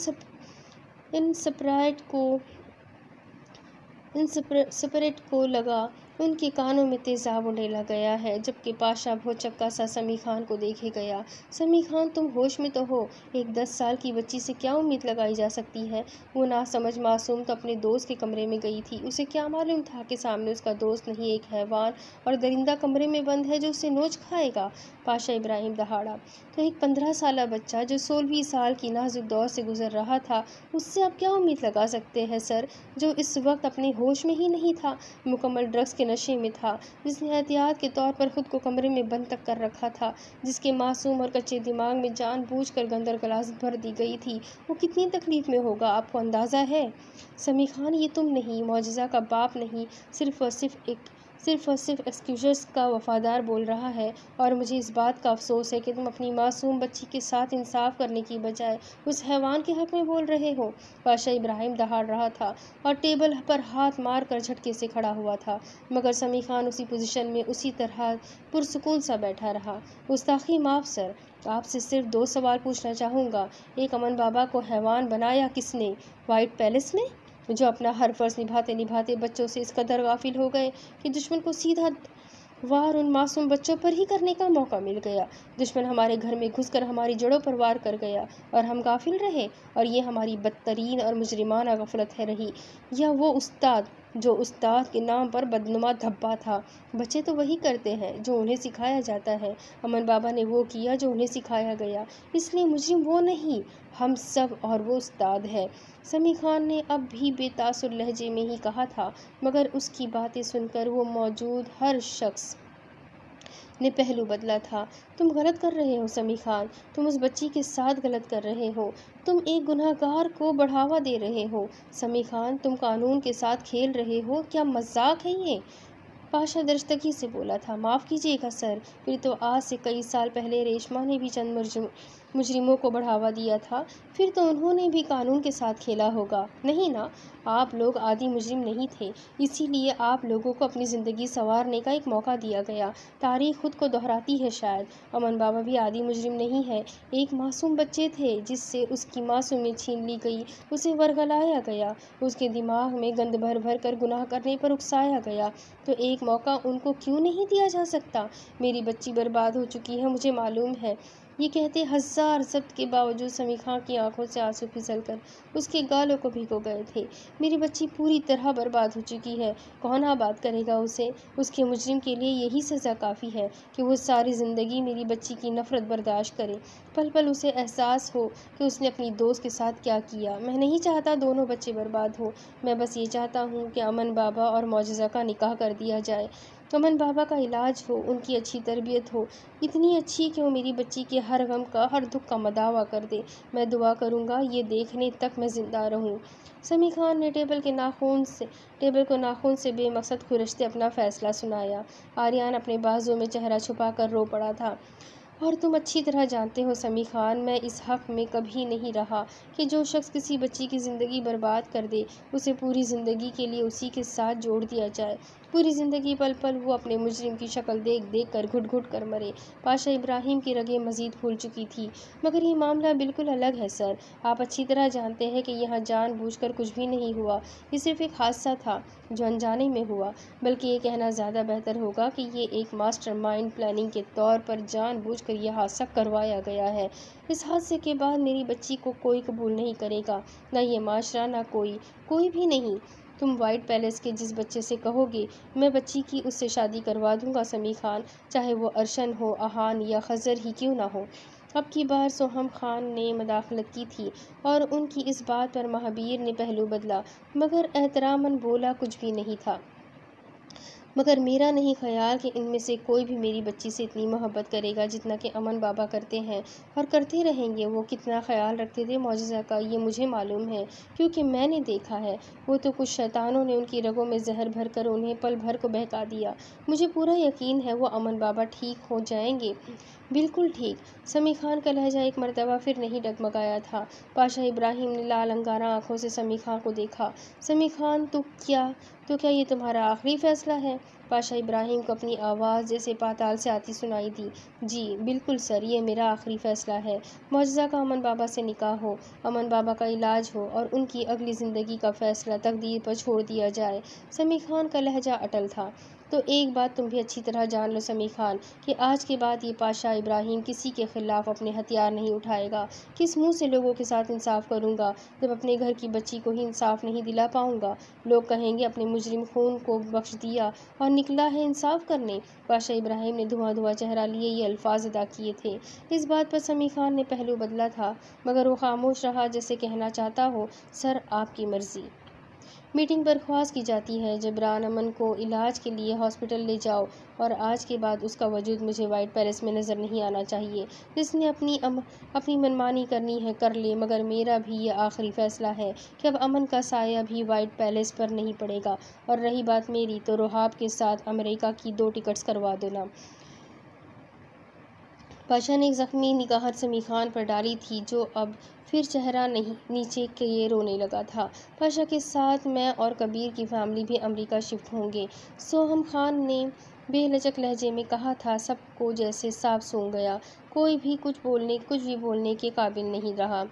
सेपरेट को लगा उनके कानों में तेज़ाब उड़ेला गया है, जबकि पाशा भौचक्का सा समी खान को देखे गया। समी खान, तुम होश में तो हो? एक 10 साल की बच्ची से क्या उम्मीद लगाई जा सकती है? वो नासमझ मासूम तो अपने दोस्त के कमरे में गई थी। उसे क्या मालूम था कि सामने उसका दोस्त नहीं एक हैवान और दरिंदा कमरे में बंद है जो उसे नोच खाएगा। पाशा इब्राहिम दहाड़ा। तो एक 15 साला बच्चा जो 16वीं साल की नाजुक दौर से गुजर रहा था, उससे आप क्या उम्मीद लगा सकते हैं सर, जो इस वक्त अपने होश में ही नहीं था, मुकम्मल ड्रग्स के नशे में था, जिसने एहतियात के तौर पर खुद को कमरे में बंद तक कर रखा था, जिसके मासूम और कच्चे दिमाग में जानबूझकर गंदर गलास भर दी गई थी, वो कितनी तकलीफ में होगा, आपको अंदाज़ा है? समी खान, ये तुम नहीं, मौजज़ा का बाप नहीं, सिर्फ और सिर्फ एक्सक्यूज़र्स का वफादार बोल रहा है। और मुझे इस बात का अफसोस है कि तुम अपनी मासूम बच्ची के साथ इंसाफ करने की बजाय उस हैवान के हक़ में बोल रहे हो। पाशा इब्राहिम दहाड़ रहा था और टेबल पर हाथ मार कर झटके से खड़ा हुआ था, मगर समी खान उसी पोजीशन में उसी तरह पुरसुकून सा बैठा रहा। गुस्ताखी माफ़ सर, आपसे सिर्फ 2 सवाल पूछना चाहूँगा। एक, अमन बाबा को हैवान बनाया किसने? वाइट पैलेस ने, जो अपना हर फर्ज निभाते निभाते बच्चों से इस कदर गाफिल हो गए कि दुश्मन को सीधा वार उन मासूम बच्चों पर ही करने का मौका मिल गया। दुश्मन हमारे घर में घुसकर हमारी जड़ों पर वार कर गया और हम गाफिल रहे, और ये हमारी बदतरीन और मुजरिमाना गफलत है रही। या वो उस्ताद जो उस्ताद के नाम पर बदनुमा धब्बा था। बच्चे तो वही करते हैं जो उन्हें सिखाया जाता है। अमन बाबा ने वो किया जो उन्हें सिखाया गया, इसलिए मुजरिम वो नहीं, हम सब, और वो उस्ताद है। समी खान ने अब भी बेतासुर लहजे में ही कहा था, मगर उसकी बातें सुनकर वो मौजूद हर शख्स ने पहलू बदला था। तुम गलत कर रहे हो समी खान, तुम उस बच्ची के साथ गलत कर रहे हो, तुम एक गुनहगार को बढ़ावा दे रहे हो। समी खान, तुम कानून के साथ खेल रहे हो, क्या मजाक है ये? पाशा दरस्तगी से बोला था, माफ़ कीजिएगा सर, फिर तो आज से कई साल पहले रेशमा ने भी चंद मुजरिमों को बढ़ावा दिया था, फिर तो उन्होंने भी कानून के साथ खेला होगा, नहीं ना? आप लोग आदि मुजरिम नहीं थे, इसीलिए आप लोगों को अपनी ज़िंदगी संवारने का एक मौका दिया गया। तारीख खुद को दोहराती है शायद। अमन बाबा भी आदि मुजरिम नहीं है, एक मासूम बच्चे थे जिससे उसकी मासूमियत छीन ली गई, उसे वर्गलाया गया, उसके दिमाग में गंद भर भर कर गुनाह करने पर उकसाया गया, तो एक मौका उनको क्यों नहीं दिया जा सकता? मेरी बच्ची बर्बाद हो चुकी है, मुझे मालूम है। ये कहते 1000 जब्त के बावजूद समी खां की आंखों से आंसू फिसलकर उसके गालों को भिगो गए थे। मेरी बच्ची पूरी तरह बर्बाद हो चुकी है, कौन आबाद करेगा उसे? उसके मुजरिम के लिए यही सज़ा काफ़ी है कि वो सारी ज़िंदगी मेरी बच्ची की नफ़रत बर्दाश्त करे, पल पल उसे एहसास हो कि उसने अपनी दोस्त के साथ क्या किया। मैं नहीं चाहता दोनों बच्चे बर्बाद हो, मैं बस ये चाहता हूँ कि अमन बाबा और मौजज़ा का निकाह कर दिया जाए, अमन बाबा का इलाज हो, उनकी अच्छी तरबियत हो, इतनी अच्छी कि वो मेरी बच्ची के हर गम का, हर दुख का मदावा कर दे। मैं दुआ करूँगा ये देखने तक मैं ज़िंदा रहूँ। समी खान ने टेबल को नाखून से बेमकसद खुरचते अपना फ़ैसला सुनाया। आर्यान अपने बाजुओं में चेहरा छुपा कर रो पड़ा था। और तुम अच्छी तरह जानते हो समी खान, मैं इस हक़ में कभी नहीं रहा कि जो शख्स किसी बच्ची की ज़िंदगी बर्बाद कर दे उसे पूरी ज़िंदगी के लिए उसी के साथ जोड़ दिया जाए, पूरी ज़िंदगी पल पल वो अपने मुजरिम की शक्ल देख देख कर घुट घुट कर मरे। पाशा इब्राहिम की रगें मज़ीद फूल चुकी थी। मगर ये मामला बिल्कुल अलग है सर, आप अच्छी तरह जानते हैं कि यहाँ जानबूझकर कुछ भी नहीं हुआ, ये सिर्फ एक हादसा था। जो अनजाने में हुआ, बल्कि ये कहना ज़्यादा बेहतर होगा कि ये एक मास्टरमाइंड प्लानिंग के तौर पर जानबूझकर यह हादसा करवाया गया है। इस हादसे के बाद मेरी बच्ची को कोई कबूल नहीं करेगा, ना ये माशरा, ना कोई भी नहीं। तुम व्हाइट पैलेस के जिस बच्चे से कहोगे मैं बच्ची की उससे शादी करवा दूंगा समी खान, चाहे वो अरशन हो, अहान या खज़र ही क्यों ना हो। अब की बार सोहम खान ने मदाखलत की थी और उनकी इस बात पर महाबीर ने पहलू बदला, मगर एहतरामन बोला कुछ भी नहीं था। मगर मेरा नहीं ख्याल कि इनमें से कोई भी मेरी बच्ची से इतनी मोहब्बत करेगा जितना कि अमन बाबा करते हैं और करते रहेंगे। वो कितना ख्याल रखते थे मौजज़ा का ये मुझे मालूम है, क्योंकि मैंने देखा है। वो तो कुछ शैतानों ने उनकी रगों में जहर भर कर उन्हें पल भर को बहका दिया। मुझे पूरा यकीन है वो अमन बाबा ठीक हो जाएंगे, बिल्कुल ठीक। समी खान का लहजा एक मरतबा फिर नहीं डगमगाया था। पाशा इब्राहिम ने लाल अंगारा आंखों से समी खान को देखा। समी खान, तो क्या ये तुम्हारा आखिरी फैसला है? पाशा इब्राहिम को अपनी आवाज़ जैसे पाताल से आती सुनाई दी। जी बिल्कुल सर, ये मेरा आखिरी फैसला है। मौजज़ा का अमन बाबा से निकाह हो, अमन बाबा का इलाज हो और उनकी अगली ज़िंदगी का फैसला तकदीर पर छोड़ दिया जाए। समी खान का लहजा अटल था। तो एक बात तुम भी अच्छी तरह जान लो समी खान, कि आज के बाद ये पाशा इब्राहिम किसी के ख़िलाफ़ अपने हथियार नहीं उठाएगा। किस मुंह से लोगों के साथ इंसाफ करूँगा जब अपने घर की बच्ची को ही इंसाफ नहीं दिला पाऊँगा? लोग कहेंगे अपने मुजरिम खून को बख्श दिया और निकला है इंसाफ करने। पाशा इब्राहिम ने धुआं चेहरा लिए ये अल्फाज अदा किए थे। इस बात पर समी खान ने पहलू बदला था, मगर वो खामोश रहा, जैसे कहना चाहता हो, सर आपकी मर्ज़ी। मीटिंग बर्खास्त की जाती है। जबरान अमन को इलाज के लिए हॉस्पिटल ले जाओ और आज के बाद उसका वजूद मुझे वाइट पैलेस में नज़र नहीं आना चाहिए। जिसने अपनी मनमानी करनी है कर ले, मगर मेरा भी ये आखिरी फ़ैसला है कि अब अमन का साया भी वाइट पैलेस पर नहीं पड़ेगा। और रही बात मेरी, तो रोहाब के साथ अमेरिका की 2 टिकट्स करवा देना। पाशा ने एक ज़ख्मी निगाह समी खान पर डाली थी, जो अब फिर चेहरा नहीं नीचे किए रोने लगा था। पाशा के साथ मैं और कबीर की फैमिली भी अमेरिका शिफ्ट होंगे, सोहम खान ने बेलचक लहजे में कहा था। सबको जैसे सांप सूंघ गया, कोई भी कुछ भी बोलने के काबिल नहीं रहा।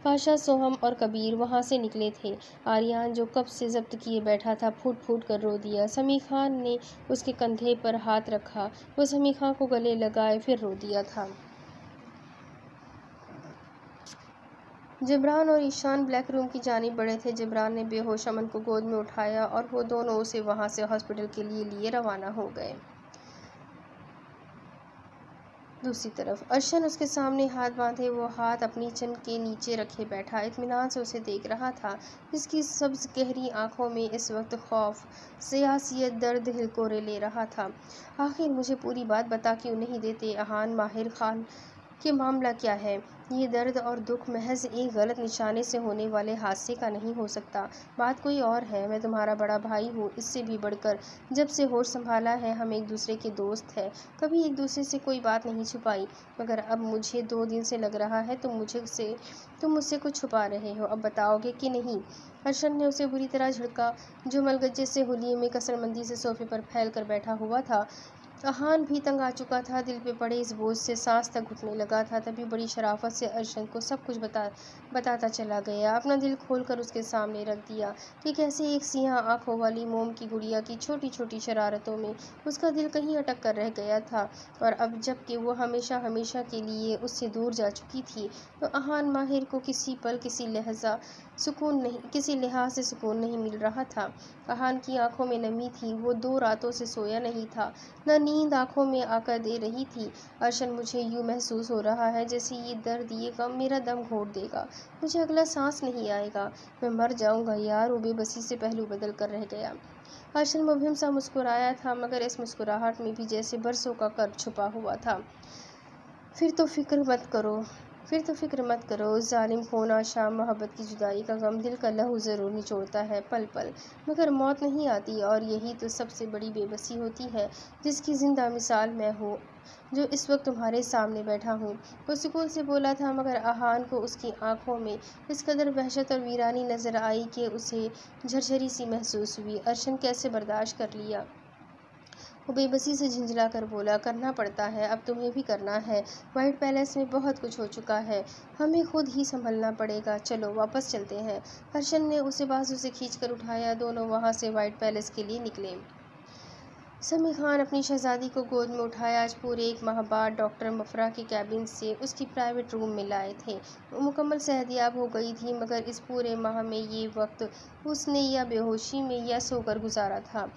पाशा, सोहम और कबीर वहाँ से निकले थे। आर्यान, जो कब से जब्त किए बैठा था, फूट फूट कर रो दिया। समी खान ने उसके कंधे पर हाथ रखा, वो समी खान को गले लगाए फिर रो दिया था। जबरान और ईशान ब्लैक रूम की जानिब बढ़े थे। जबरान ने बेहोश अमन को गोद में उठाया और वो दोनों उसे वहाँ से हॉस्पिटल के लिए रवाना हो गए। दूसरी तरफ अर्शन उसके सामने हाथ बांधे, वो हाथ अपनी चन के नीचे रखे बैठा इत्मीनान से उसे देख रहा था, जिसकी सब्ज गहरी आंखों में इस वक्त खौफ, सियासियत, दर्द हिलकोरे ले रहा था। आखिर मुझे पूरी बात बता क्यों नहीं देते अहान माहिर खान कि मामला क्या है? ये दर्द और दुख महज एक गलत निशाने से होने वाले हादसे का नहीं हो सकता। बात कोई और है। मैं तुम्हारा बड़ा भाई हूँ, इससे भी बढ़कर जब से होश संभाला है हम एक दूसरे के दोस्त हैं। कभी एक दूसरे से कोई बात नहीं छुपाई, मगर अब मुझे 2 दिन से लग रहा है तुम मुझसे कुछ छुपा रहे हो। अब बताओगे कि नहीं? अर्शन ने उसे बुरी तरह झड़का, जो मलगज्जे से हुलिये में कसरमंदी से सोफे पर फैल कर बैठा हुआ था। अहान भी तंग आ चुका था, दिल पे पड़े इस बोझ से सांस तक घुटने लगा था। तभी बड़ी शराफत से अर्शन को सब कुछ बताता चला गया, अपना दिल खोलकर उसके सामने रख दिया कि कैसे एक सियाह आंखों वाली मोम की गुड़िया की छोटी छोटी शरारतों में उसका दिल कहीं अटक कर रह गया था। और अब जबकि वो हमेशा हमेशा के लिए उससे दूर जा चुकी थी, तो अहान माहिर को किसी लिहाज से सुकून नहीं मिल रहा था। अहान की आंखों में नमी थी, वो 2 रातों से सोया नहीं था, न नींद आंखों में आकर दे रही थी। अर्शन, मुझे यूँ महसूस हो रहा है जैसे ये दर्द, ये गम मेरा दम घोट देगा, मुझे अगला सांस नहीं आएगा, मैं मर जाऊंगा यार। वो बेबसी से पहलू बदल कर रह गया। अर्शन मुबहिम सा मुस्कुराया था, मगर इस मुस्कुराहट में भी जैसे बरसों का कर्ब छुपा हुआ था। फिर तो फिक्र मत करो, जालिम खून, आशा, मोहब्बत की जुदाई का गम दिल का लहू ज़रूर निचोड़ता है पल पल, मगर मौत नहीं आती। और यही तो सबसे बड़ी बेबसी होती है, जिसकी ज़िंदा मिसाल मैं हूँ, जो इस वक्त तुम्हारे सामने बैठा हूँ। वो सुकून से बोला था, मगर अहान को उसकी आंखों में इस कदर वहशत और वीरानी नज़र आई कि उसे झरझरी सी महसूस हुई। अर्शन कैसे बर्दाश्त कर लिया? वो बेबसी से झिंझला कर बोला, करना पड़ता है, अब तुम्हें भी करना है। व्हाइट पैलेस में बहुत कुछ हो चुका है, हमें खुद ही संभलना पड़ेगा, चलो वापस चलते हैं। हर्षन ने उसे बाजू से खींचकर उठाया। दोनों वहाँ से व्हाइट पैलेस के लिए निकले। समी खान अपनी शहजादी को गोद में उठाया। आज पूरे 1 माह बाद डॉक्टर मफरा के कैबिन से उसकी प्राइवेट रूम में लाए थे। वो मुकम्मल सेहतयाब हो गई थी, मगर इस पूरे माह में ये वक्त उसने या बेहोशी में या सोकर गुजारा था।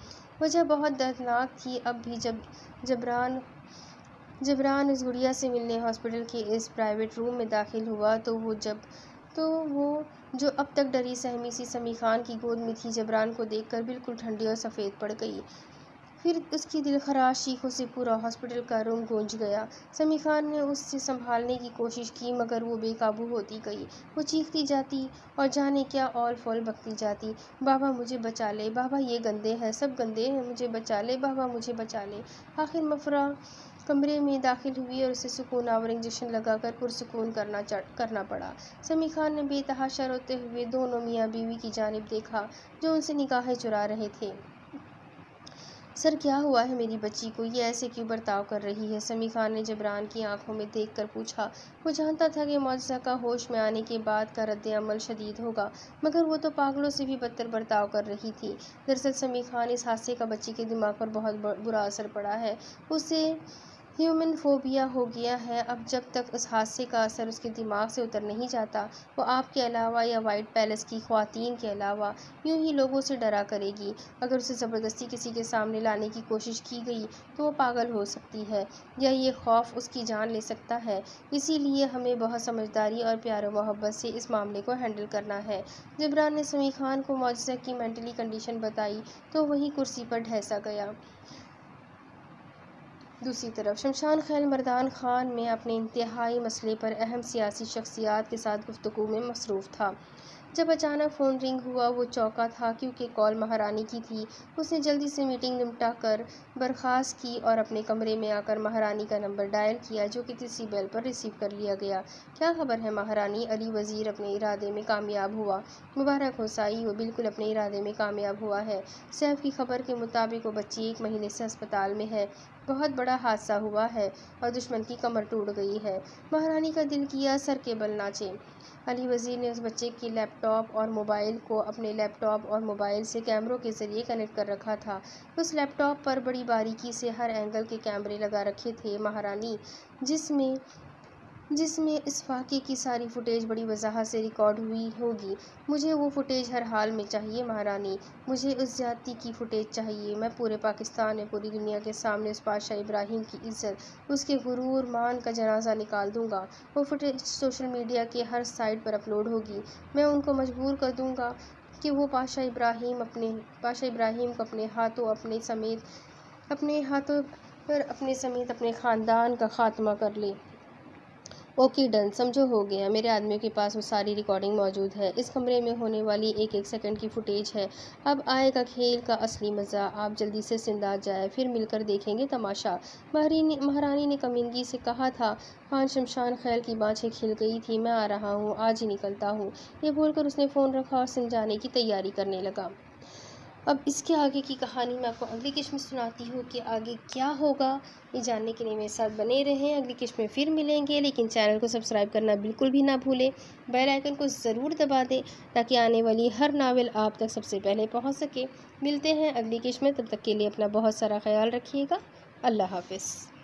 वजह बहुत दर्दनाक थी। अब भी जब जबरान उस गुड़िया से मिलने हॉस्पिटल के इस प्राइवेट रूम में दाखिल हुआ तो वो जो अब तक डरी सहमी सी समी खान की गोद में थी, जबरान को देखकर बिल्कुल ठंडी और सफ़ेद पड़ गई। फिर उसकी दिलखराश चीखों से पूरा हॉस्पिटल का रूम गूंज गया। समी खान ने उससे संभालने की कोशिश की, मगर वो बेकाबू होती गई। वो चीखती जाती और जाने क्या ऑल फॉल बकती जाती। बाबा मुझे बचा ले, बाबा ये गंदे हैं, सब गंदे हैं, मुझे बचा ले, बाबा मुझे बचा ले। आखिर मफरा कमरे में दाखिल हुई और उसे सुकून आवर इंजेक्शन लगाकर पुरसुकून करना पड़ा। समी खान ने बेतहाशा रोते हुए दोनों मियाँ बीवी की जानिब देखा, जो उनसे निगाहें चुरा रहे थे। सर, क्या हुआ है मेरी बच्ची को, ये ऐसे क्यों बर्ताव कर रही है? समी खान ने जबरान की आंखों में देखकर पूछा। वो जानता था कि मौजज़ा का होश में आने के बाद का रद्द-ए-अमल शदीद होगा, मगर वो तो पागलों से भी बदतर बर्ताव कर रही थी। दरअसल समी खान, इस हादसे का बच्ची के दिमाग पर बहुत बुरा असर पड़ा है। उसे ह्यूमन फोबिया हो गया है। अब जब तक उस हादसे का असर उसके दिमाग से उतर नहीं जाता, वो आपके अलावा या वाइट पैलेस की ख्वातीन के अलावा यूं ही लोगों से डरा करेगी। अगर उसे ज़बरदस्ती किसी के सामने लाने की कोशिश की गई तो वो पागल हो सकती है, या ये खौफ उसकी जान ले सकता है। इसीलिए हमें बहुत समझदारी और प्यार मोहब्बत से इस मामले को हैंडल करना है। जबरान ने समी खान को मौजज़ा की मेंटली कंडीशन बताई तो वही कुर्सी पर ढैसा गया। दूसरी तरफ शमशान खैल मर्दान खान में अपने इंतहाई मसले पर अहम सियासी शख्सियात के साथ गुफ्तगू में मसरूफ़ था। जब अचानक फ़ोन रिंग हुआ, वो चौंका था, क्योंकि कॉल महारानी की थी। उसने जल्दी से मीटिंग निपटा कर बर्खास्त की और अपने कमरे में आकर महारानी का नंबर डायल किया, जो कि तीसरी बेल पर रिसीव कर लिया गया। क्या खबर है महारानी? अली वज़ीर अपने इरादे में कामयाब हुआ। मुबारक हो साई, वो बिल्कुल अपने इरादे में कामयाब हुआ है। सैफ की खबर के मुताबिक वो बच्ची 1 महीने से अस्पताल में है। बहुत बड़ा हादसा हुआ है और दुश्मन की कमर टूट गई है। महारानी का दिल किया सर के बल नाचे। अली वज़ीर ने उस बच्चे की लैपटॉप और मोबाइल को अपने लैपटॉप और मोबाइल से कैमरों के ज़रिए कनेक्ट कर रखा था। उस लैपटॉप पर बड़ी बारीकी से हर एंगल के कैमरे लगा रखे थे महारानी, जिसमें इस वाक़े की सारी फुटेज बड़ी वजाहत से रिकॉर्ड हुई होगी। मुझे वो फुटेज हर हाल में चाहिए महारानी, मुझे उस ज़्यादती की फुटेज चाहिए। मैं पूरे पाकिस्तान में, पूरी दुनिया के सामने उस बादशाह इब्राहिम की इज़्ज़त, उसके गुरूर मान का जनाजा निकाल दूँगा। वो फुटेज सोशल मीडिया के हर साइट पर अपलोड होगी। मैं उनको मजबूर कर दूँगा कि वो बादशाह इब्राहिम को अपने समेत अपने ख़ानदान का ख़ात्मा कर ले। ओके डन, समझो हो गया। मेरे आदमियों के पास वो सारी रिकॉर्डिंग मौजूद है। इस कमरे में होने वाली एक एक सेकंड की फुटेज है। अब आएगा खेल का असली मज़ा। आप जल्दी से सिंदा जाए, फिर मिलकर देखेंगे तमाशा। महारानी ने कमीनगी से कहा था। खान शमशान खैल की बाँछें खिल गई थी। मैं आ रहा हूँ, आज ही निकलता हूँ। ये बोलकर उसने फ़ोन रखा और सिंध जाने की तैयारी करने लगा। अब इसके आगे की कहानी मैं आपको अगली किस्त में सुनाती हूँ कि आगे क्या होगा। ये जानने के लिए मेरे साथ बने रहें। अगली किस्त में फिर मिलेंगे, लेकिन चैनल को सब्सक्राइब करना बिल्कुल भी ना भूलें। बेल आइकन को ज़रूर दबा दें ताकि आने वाली हर नावल आप तक सबसे पहले पहुँच सके। मिलते हैं अगली किस्त में, तब तक के लिए अपना बहुत सारा ख्याल रखिएगा। अल्लाह हाफ़िज़।